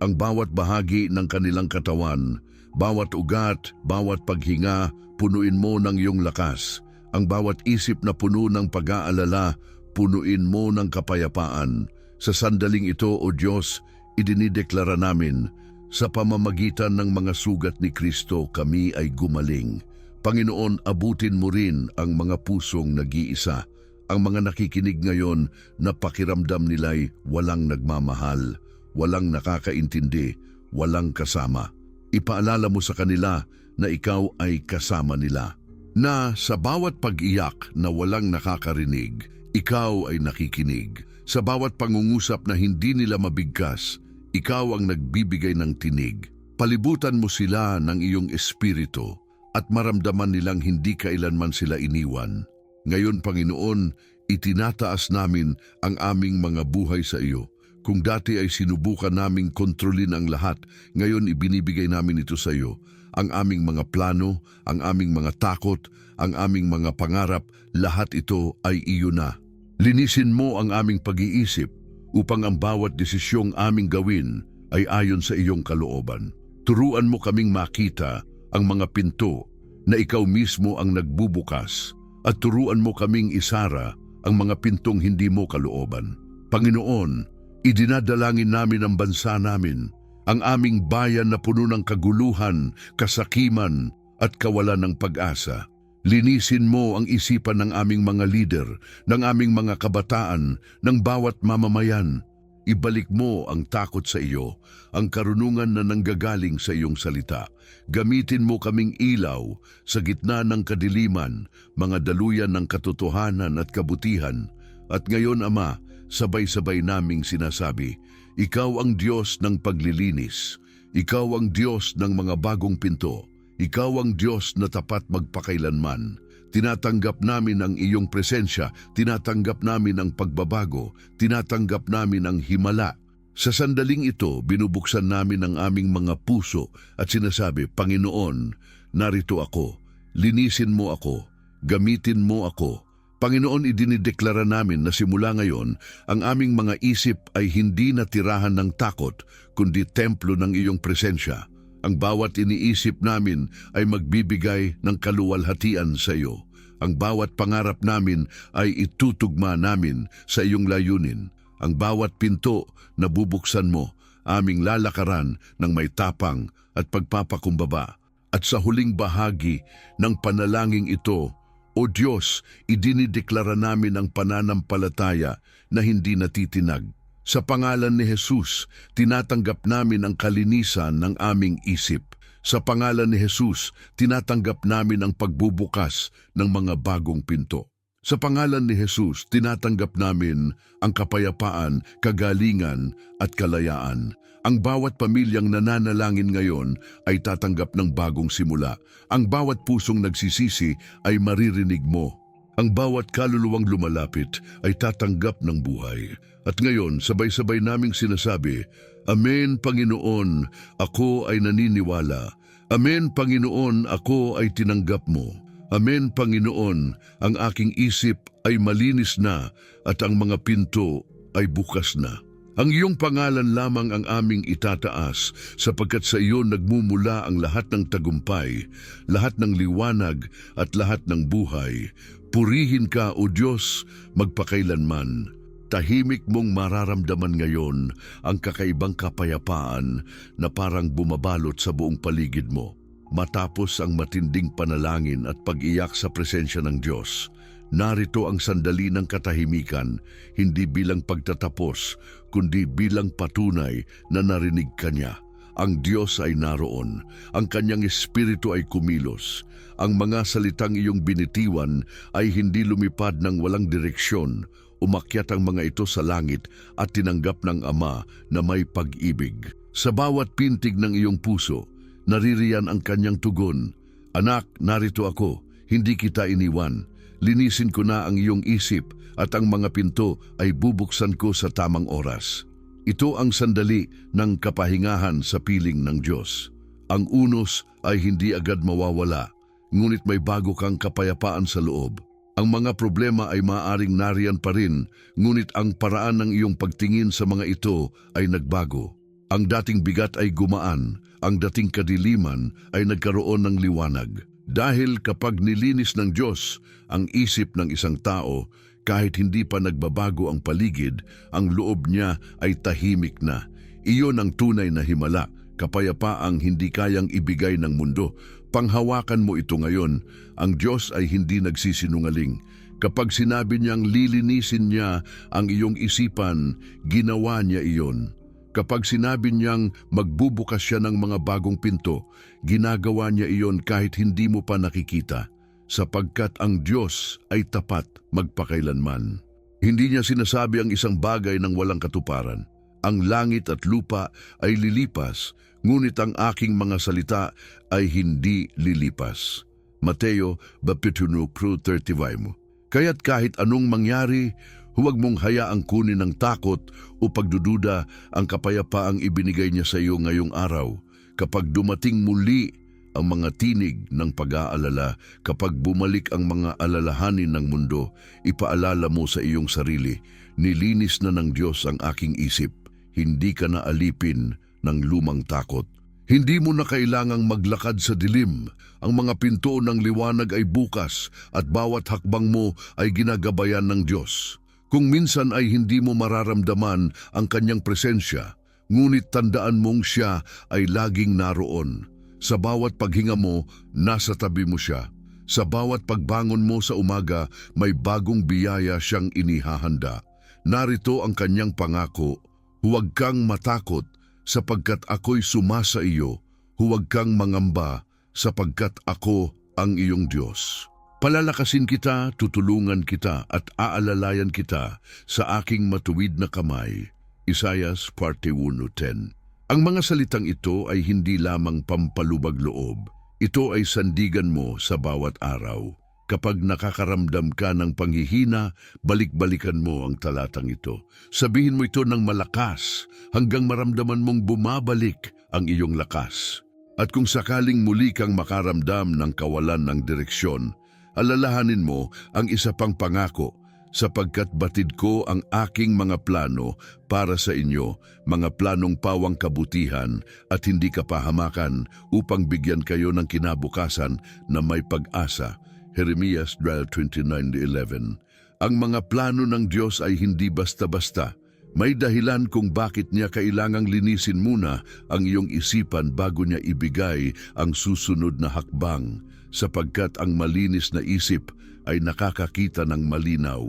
ang bawat bahagi ng kanilang katawan, bawat ugat, bawat paghinga, punuin mo ng iyong lakas. Ang bawat isip na puno ng pag-aalala, punuin mo ng kapayapaan. Sa sandaling ito, O Diyos, idinideklara namin, sa pamamagitan ng mga sugat ni Kristo kami ay gumaling. Panginoon, abutin mo rin ang mga pusong nag-iisa, ang mga nakikinig ngayon na pakiramdam nila'y walang nagmamahal, walang nakakaintindi, walang kasama. Ipaalala mo sa kanila na ikaw ay kasama nila. Na sa bawat pag-iyak na walang nakakarinig, ikaw ay nakikinig. Sa bawat pangungusap na hindi nila mabigkas, ikaw ang nagbibigay ng tinig. Palibutan mo sila ng iyong espiritu at maramdaman nilang hindi kailanman sila iniwan. Ngayon, Panginoon, itinataas namin ang aming mga buhay sa iyo. Kung dati ay sinubukan naming kontrolin ang lahat, ngayon ibinibigay namin ito sa iyo. Ang aming mga plano, ang aming mga takot, ang aming mga pangarap, lahat ito ay iyo na. Linisin mo ang aming pag-iisip upang ang bawat desisyong aming gawin ay ayon sa iyong kalooban. Turuan mo kaming makita ang mga pinto na ikaw mismo ang nagbubukas at turuan mo kaming isara ang mga pintong hindi mo kalooban. Panginoon, idinadalangin namin ang bansa namin, ang aming bayan na puno ng kaguluhan, kasakiman at kawalan ng pag-asa. Linisin mo ang isipan ng aming mga lider, ng aming mga kabataan, ng bawat mamamayan. Ibalik mo ang takot sa iyo, ang karunungan na nanggagaling sa iyong salita. Gamitin mo kaming ilaw sa gitna ng kadiliman, mga daluyan ng katotohanan at kabutihan. At ngayon, Ama, sabay-sabay naming sinasabi, Ikaw ang Diyos ng paglilinis. Ikaw ang Diyos ng mga bagong pinto. Ikaw ang Diyos na tapat magpakailanman. Tinatanggap namin ang iyong presensya, tinatanggap namin ang pagbabago, tinatanggap namin ang himala. Sa sandaling ito, binubuksan namin ang aming mga puso at sinasabi, Panginoon, narito ako, linisin mo ako, gamitin mo ako. Panginoon, idinideklara namin na simula ngayon, ang aming mga isip ay hindi natirahan ng takot, kundi templo ng iyong presensya. Ang bawat iniisip namin ay magbibigay ng kaluwalhatian sa iyo. Ang bawat pangarap namin ay itutugma namin sa iyong layunin. Ang bawat pinto na bubuksan mo, aming lalakaran ng may tapang at pagpapakumbaba. At sa huling bahagi ng panalangin ito, O Diyos, idinideklara namin ang pananampalataya na hindi natitinag. Sa pangalan ni Jesus, tinatanggap namin ang kalinisan ng aming isip. Sa pangalan ni Jesus, tinatanggap namin ang pagbubukas ng mga bagong pinto. Sa pangalan ni Jesus, tinatanggap namin ang kapayapaan, kagalingan at kalayaan. Ang bawat pamilyang nananalangin ngayon ay tatanggap ng bagong simula. Ang bawat pusong nagsisisi ay maririnig mo. Ang bawat kaluluwang lumalapit ay tatanggap ng buhay. At ngayon, sabay-sabay naming sinasabi, Amen, Panginoon, ako ay naniniwala. Amen, Panginoon, ako ay tinanggap mo. Amen, Panginoon, ang aking isip ay malinis na at ang mga pinto ay bukas na. Ang iyong pangalan lamang ang aming itataas sapagkat sa iyo nagmumula ang lahat ng tagumpay, lahat ng liwanag at lahat ng buhay. Purihin ka, O Diyos, magpakailanman. Tahimik mong mararamdaman ngayon ang kakaibang kapayapaan na parang bumabalot sa buong paligid mo. Matapos ang matinding panalangin at pag-iyak sa presensya ng Diyos, narito ang sandali ng katahimikan, hindi bilang pagtatapos, kundi bilang patunay na narinig ka niya. Ang Diyos ay naroon, ang kanyang espiritu ay kumilos. Ang mga salitang iyong binitiwan ay hindi lumipad ng walang direksyon. Umakyat ang mga ito sa langit at tinanggap ng Ama na may pag-ibig. Sa bawat pintig ng iyong puso, naririyan ang kanyang tugon. Anak, narito ako, hindi kita iniwan. Linisin ko na ang iyong isip at ang mga pinto ay bubuksan ko sa tamang oras. Ito ang sandali ng kapahingahan sa piling ng Diyos. Ang unos ay hindi agad mawawala, ngunit may bago kang kapayapaan sa loob. Ang mga problema ay maaaring nariyan pa rin, ngunit ang paraan ng iyong pagtingin sa mga ito ay nagbago. Ang dating bigat ay gumaan, ang dating kadiliman ay nagkaroon ng liwanag. Dahil kapag nilinis ng Diyos ang isip ng isang tao, kahit hindi pa nagbabago ang paligid, ang loob niya ay tahimik na. Iyon ang tunay na himala, kapayapaang hindi kayang ibigay ng mundo. Panghawakan mo ito ngayon, ang Diyos ay hindi nagsisinungaling. Kapag sinabi niyang lilinisin niya ang iyong isipan, ginawa niya iyon. Kapag sinabi niyang magbubukas siya ng mga bagong pinto, ginagawa niya iyon kahit hindi mo pa nakikita. Sapagkat ang Diyos ay tapat magpakailanman. Hindi niya sinasabi ang isang bagay ng walang katuparan. Ang langit at lupa ay lilipas, ngunit ang aking mga salita ay hindi lilipas. Mateo 21:35. Kaya't kahit anong mangyari, huwag mong hayaang kunin ng takot o pagdududa ang kapayapaang ibinigay niya sa iyo ngayong araw. Kapag dumating muli ang mga tinig ng pag-aalala, kapag bumalik ang mga alalahanin ng mundo, ipaalala mo sa iyong sarili, nilinis na ng Diyos ang aking isip. Hindi ka na alipin ng lumang takot. Hindi mo na kailangang maglakad sa dilim. Ang mga pinto ng liwanag ay bukas at bawat hakbang mo ay ginagabayan ng Diyos. Kung minsan ay hindi mo mararamdaman ang kanyang presensya, ngunit tandaan mong siya ay laging naroon. Sa bawat paghinga mo, nasa tabi mo siya. Sa bawat pagbangon mo sa umaga, may bagong biyaya siyang inihahanda. Narito ang kanyang pangako, huwag kang matakot sapagkat ako'y sumasa iyo. Huwag kang mangamba sapagkat ako ang iyong Diyos. Palalakasin kita, tutulungan kita at aalalayan kita sa aking matuwid na kamay. Isaiah 41:10. Ang mga salitang ito ay hindi lamang pampalubag loob. Ito ay sandigan mo sa bawat araw. Kapag nakakaramdam ka ng panghihina, balik-balikan mo ang talatang ito. Sabihin mo ito ng malakas hanggang maramdaman mong bumabalik ang iyong lakas. At kung sakaling muli kang makaramdam ng kawalan ng direksyon, alalahanin mo ang isa pang pangako, sapagkat batid ko ang aking mga plano para sa inyo, mga planong pawang kabutihan at hindi kapahamakan upang bigyan kayo ng kinabukasan na may pag-asa. Jeremias 29:11. Ang mga plano ng Diyos ay hindi basta-basta. May dahilan kung bakit niya kailangang linisin muna ang iyong isipan bago niya ibigay ang susunod na hakbang, sapagkat ang malinis na isip ay nakakakita ng malinaw.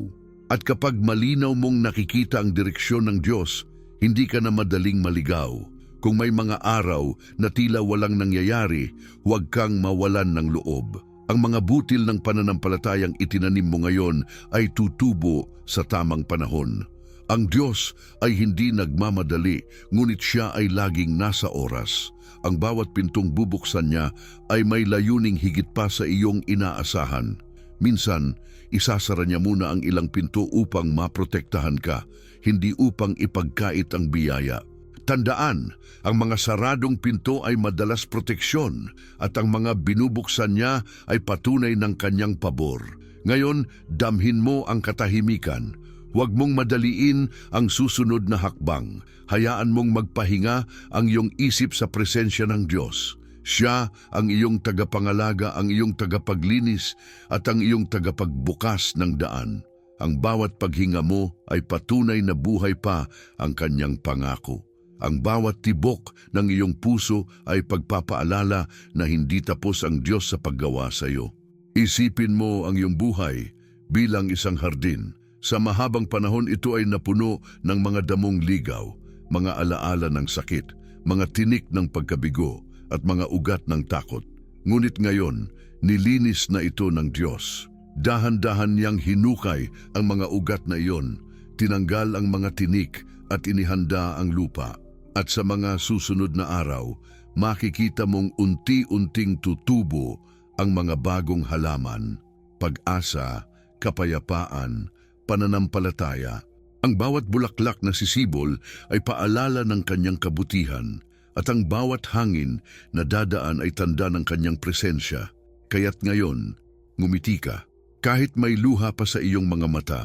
At kapag malinaw mong nakikita ang direksyon ng Diyos, hindi ka na madaling maligaw. Kung may mga araw na tila walang nangyayari, huwag kang mawalan ng loob. Ang mga butil ng pananampalatayang itinanim mo ngayon ay tutubo sa tamang panahon. Ang Diyos ay hindi nagmamadali, ngunit siya ay laging nasa oras. Ang bawat pintong bubuksan niya ay may layuning higit pa sa iyong inaasahan. Minsan, isasara niya muna ang ilang pinto upang maprotektahan ka, hindi upang ipagkait ang biyaya. Tandaan, ang mga saradong pinto ay madalas proteksyon at ang mga binubuksan niya ay patunay ng kanyang pabor. Ngayon, damhin mo ang katahimikan. Huwag mong madaliin ang susunod na hakbang. Hayaan mong magpahinga ang iyong isip sa presensya ng Diyos. Siya ang iyong tagapangalaga, ang iyong tagapaglinis at ang iyong tagapagbukas ng daan. Ang bawat paghinga mo ay patunay na buhay pa ang kanyang pangako. Ang bawat tibok ng iyong puso ay pagpapaalala na hindi tapos ang Diyos sa paggawa sa iyo. Isipin mo ang iyong buhay bilang isang hardin. Sa mahabang panahon ito ay napuno ng mga damong ligaw, mga alaala ng sakit, mga tinik ng pagkabigo at mga ugat ng takot. Ngunit ngayon, nilinis na ito ng Diyos. Dahan-dahan niyang hinukay ang mga ugat na iyon, tinanggal ang mga tinik at inihanda ang lupa. At sa mga susunod na araw, makikita mong unti-unting tutubo ang mga bagong halaman, pag-asa, kapayapaan, pananampalataya. Ang bawat bulaklak na sisibol ay paalala ng kanyang kabutihan at ang bawat hangin na dadaan ay tanda ng kanyang presensya. Kaya't ngayon, ngumiti ka. Kahit may luha pa sa iyong mga mata,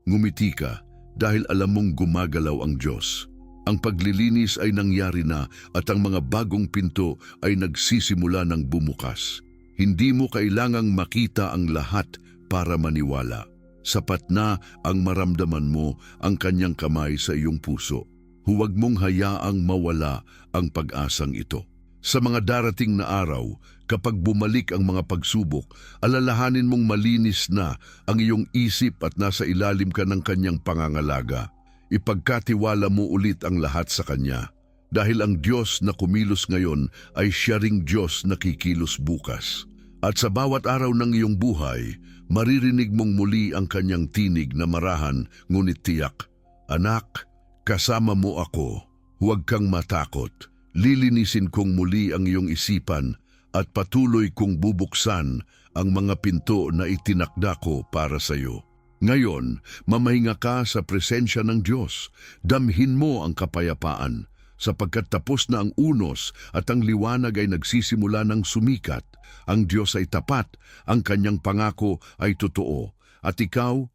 ngumiti ka dahil alam mong gumagalaw ang Diyos. Ang paglilinis ay nangyari na at ang mga bagong pinto ay nagsisimula ng bumukas. Hindi mo kailangang makita ang lahat para maniwala. Sapat na ang maramdaman mo ang kanyang kamay sa iyong puso. Huwag mong hayaang mawala ang pag-asang ito. Sa mga darating na araw, kapag bumalik ang mga pagsubok, alalahanin mong malinis na ang iyong isip at nasa ilalim ka ng kanyang pangangalaga. Ipagkatiwala mo ulit ang lahat sa Kanya. Dahil ang Diyos na kumilos ngayon ay siya ring Diyos na kikilos bukas. At sa bawat araw ng iyong buhay, maririnig mong muli ang Kanyang tinig na marahan ngunit tiyak. Anak, kasama mo ako. Huwag kang matakot. Lilinisin kong muli ang iyong isipan at patuloy kong bubuksan ang mga pinto na itinakda ko para sa iyo. Ngayon, mamahinga ka sa presensya ng Diyos. Damhin mo ang kapayapaan, sapagkat tapos na ang unos at ang liwanag ay nagsisimula ng sumikat. Ang Diyos ay tapat, ang kanyang pangako ay totoo. At ikaw,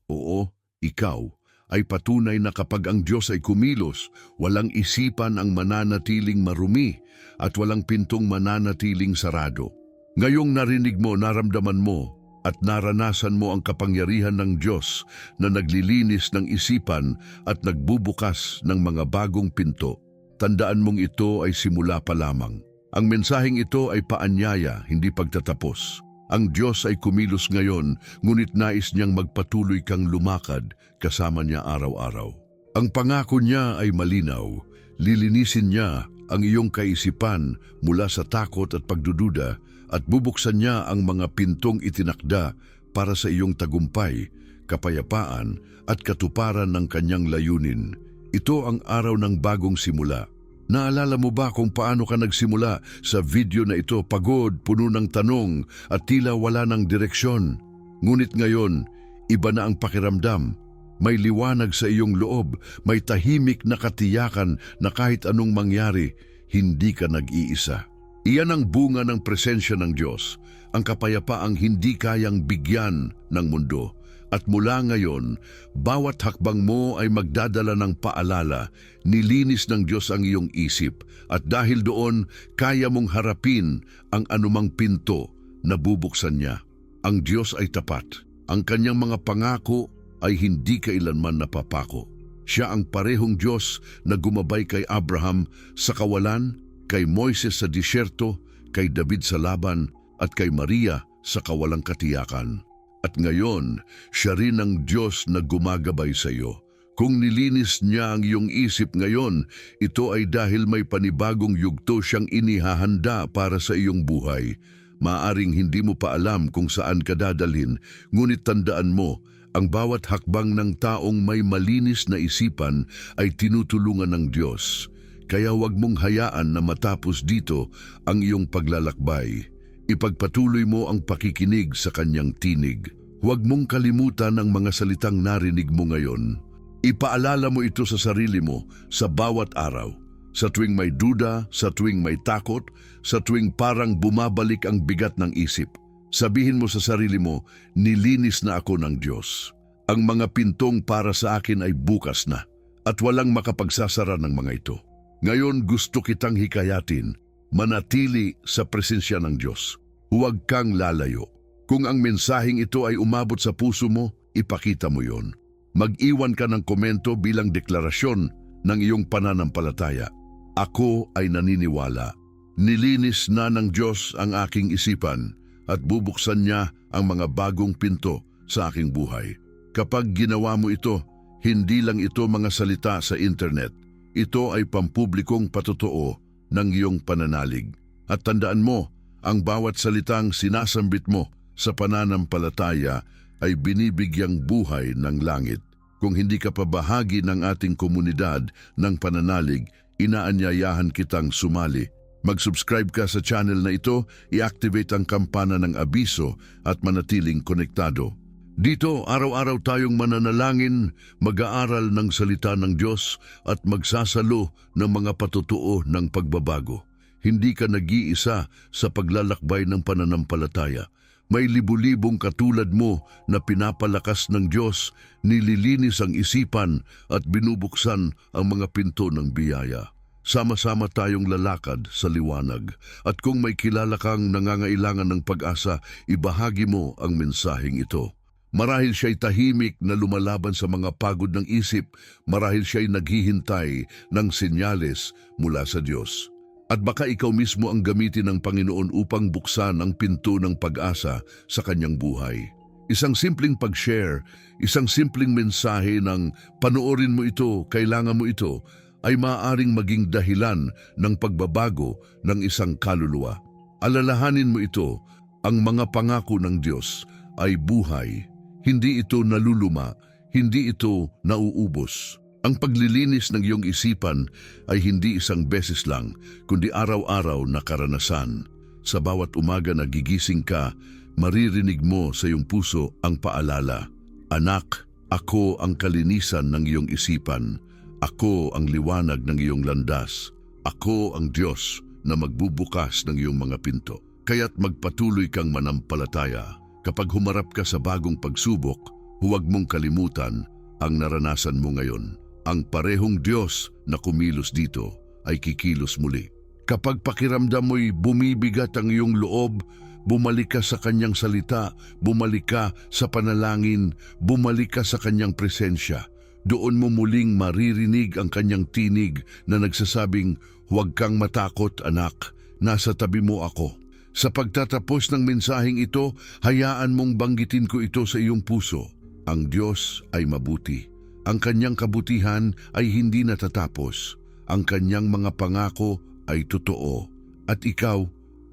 ikaw, ay patunay na kapag ang Diyos ay kumilos, walang isipan ang mananatiling marumi at walang pintong mananatiling sarado. Ngayong narinig mo, naramdaman mo, at naranasan mo ang kapangyarihan ng Diyos na naglilinis ng isipan at nagbubukas ng mga bagong pinto. Tandaan mong ito ay simula pa lamang. Ang mensaheng ito ay paanyaya, hindi pagtatapos. Ang Diyos ay kumilos ngayon, ngunit nais niyang magpatuloy kang lumakad kasama niya araw-araw. Ang pangako niya ay malinaw. Lilinisin niya ang iyong kaisipan mula sa takot at pagdududa at bubuksan niya ang mga pintong itinakda para sa iyong tagumpay, kapayapaan at katuparan ng kanyang layunin. Ito ang araw ng bagong simula. Naalala mo ba kung paano ka nagsimula sa video na ito, pagod, puno ng tanong at tila wala ng direksyon? Ngunit ngayon, iba na ang pakiramdam. May liwanag sa iyong loob, may tahimik na katiyakan na kahit anong mangyari, hindi ka nag-iisa. Iyan ang bunga ng presensya ng Diyos, ang kapayapaang hindi kayang bigyan ng mundo. At mula ngayon, bawat hakbang mo ay magdadala ng paalala, nilinis ng Diyos ang iyong isip, at dahil doon, kaya mong harapin ang anumang pinto na bubuksan niya. Ang Diyos ay tapat. Ang kanyang mga pangako ay hindi kailanman napapako. Siya ang parehong Diyos na gumabay kay Abraham sa kawalan, kay Moises sa disyerto, kay David sa laban, at kay Maria sa kawalang katiyakan. At ngayon, siya rin ang Diyos na gumagabay sa iyo. Kung nilinis niya ang iyong isip ngayon, ito ay dahil may panibagong yugto siyang inihahanda para sa iyong buhay. Maaring hindi mo pa alam kung saan ka dadalhin, ngunit tandaan mo, ang bawat hakbang ng taong may malinis na isipan ay tinutulungan ng Diyos. Kaya huwag mong hayaan na matapos dito ang iyong paglalakbay. Ipagpatuloy mo ang pakikinig sa kanyang tinig. Huwag mong kalimutan ang mga salitang narinig mo ngayon. Ipaalala mo ito sa sarili mo sa bawat araw. Sa tuwing may duda, sa tuwing may takot, sa tuwing parang bumabalik ang bigat ng isip, sabihin mo sa sarili mo, nilinis na ako ng Diyos. Ang mga pintong para sa akin ay bukas na at walang makapagsasara ng mga ito. Ngayon gusto kitang hikayatin, manatili sa presensya ng Diyos. Huwag kang lalayo. Kung ang mensaheng ito ay umabot sa puso mo, ipakita mo yon. Mag-iwan ka ng komento bilang deklarasyon ng iyong pananampalataya. Ako ay naniniwala. Nilinis na ng Diyos ang aking isipan at bubuksan niya ang mga bagong pinto sa aking buhay. Kapag ginawa mo ito, hindi lang ito mga salita sa internet. Ito ay pampublikong patotoo ng iyong pananalig. At tandaan mo, ang bawat salitang sinasambit mo sa pananampalataya ay binibigyang buhay ng langit. Kung hindi ka pa bahagi ng ating komunidad ng pananalig, inaanyayahan kitang sumali. Mag-subscribe ka sa channel na ito, i-activate ang kampana ng abiso at manatiling konektado. Dito, araw-araw tayong mananalangin, mag-aaral ng salita ng Diyos at magsasalo ng mga patotoo ng pagbabago. Hindi ka nag-iisa sa paglalakbay ng pananampalataya. May libu-libong katulad mo na pinapalakas ng Diyos, nililinis ang isipan at binubuksan ang mga pinto ng biyaya. Sama-sama tayong lalakad sa liwanag. At kung may kilala kang nangangailangan ng pag-asa, ibahagi mo ang mensaheng ito. Marahil siya'y tahimik na lumalaban sa mga pagod ng isip, marahil siya'y naghihintay ng senyales mula sa Diyos. At baka ikaw mismo ang gamitin ng Panginoon upang buksan ang pinto ng pag-asa sa kanyang buhay. Isang simpleng pag-share, isang simpleng mensahe ng panoorin mo ito, kailangan mo ito, ay maaaring maging dahilan ng pagbabago ng isang kaluluwa. Alalahanin mo ito, ang mga pangako ng Diyos ay buhay. Hindi ito naluluma, hindi ito nauubos. Ang paglilinis ng iyong isipan ay hindi isang beses lang, kundi araw-araw na karanasan. Sa bawat umaga na gigising ka, maririnig mo sa iyong puso ang paalala, "Anak, ako ang kalinisan ng iyong isipan. Ako ang liwanag ng iyong landas. Ako ang Diyos na magbubukas ng iyong mga pinto." Kaya't magpatuloy kang manampalataya. Kapag humarap ka sa bagong pagsubok, huwag mong kalimutan ang naranasan mo ngayon. Ang parehong Diyos na kumilos dito ay kikilos muli. Kapag pakiramdam mo'y bumibigat ang iyong loob, bumalik ka sa kanyang salita, bumalik ka sa panalangin, bumalik ka sa kanyang presensya. Doon mo muling maririnig ang kanyang tinig na nagsasabing, "Huwag kang matakot, anak, nasa tabi mo ako." Sa pagtatapos ng mensaheng ito, hayaan mong banggitin ko ito sa iyong puso. Ang Diyos ay mabuti. Ang kanyang kabutihan ay hindi natatapos. Ang kanyang mga pangako ay totoo. At ikaw,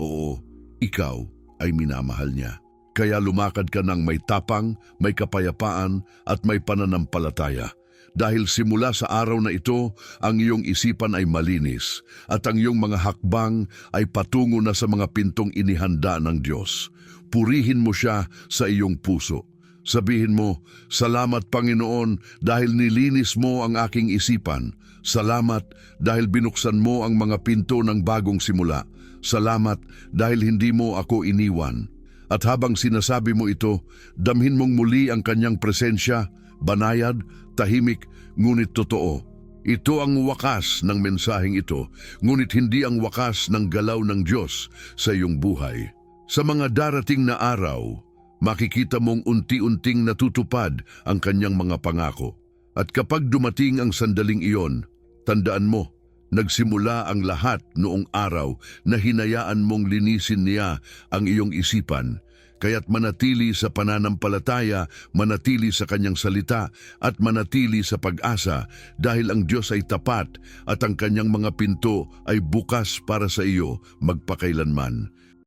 oo, ikaw ay minamahal niya. Kaya lumakad ka ng may tapang, may kapayapaan at may pananampalataya. Dahil simula sa araw na ito, ang iyong isipan ay malinis at ang iyong mga hakbang ay patungo na sa mga pintong inihanda ng Diyos. Purihin mo siya sa iyong puso. Sabihin mo, "Salamat Panginoon dahil nilinis mo ang aking isipan. Salamat dahil binuksan mo ang mga pinto ng bagong simula. Salamat dahil hindi mo ako iniwan." At habang sinasabi mo ito, damhin mong muli ang kanyang presensya, banayad, tahimik, ngunit totoo. Ito ang wakas ng mensaheng ito, ngunit hindi ang wakas ng galaw ng Diyos sa iyong buhay. Sa mga darating na araw, makikita mong unti-unting natutupad ang kanyang mga pangako. At kapag dumating ang sandaling iyon, tandaan mo, nagsimula ang lahat noong araw na hinayaan mong linisin niya ang iyong isipan. Kaya't manatili sa pananampalataya, manatili sa kanyang salita at manatili sa pag-asa dahil ang Diyos ay tapat at ang kanyang mga pinto ay bukas para sa iyo magpakailanman.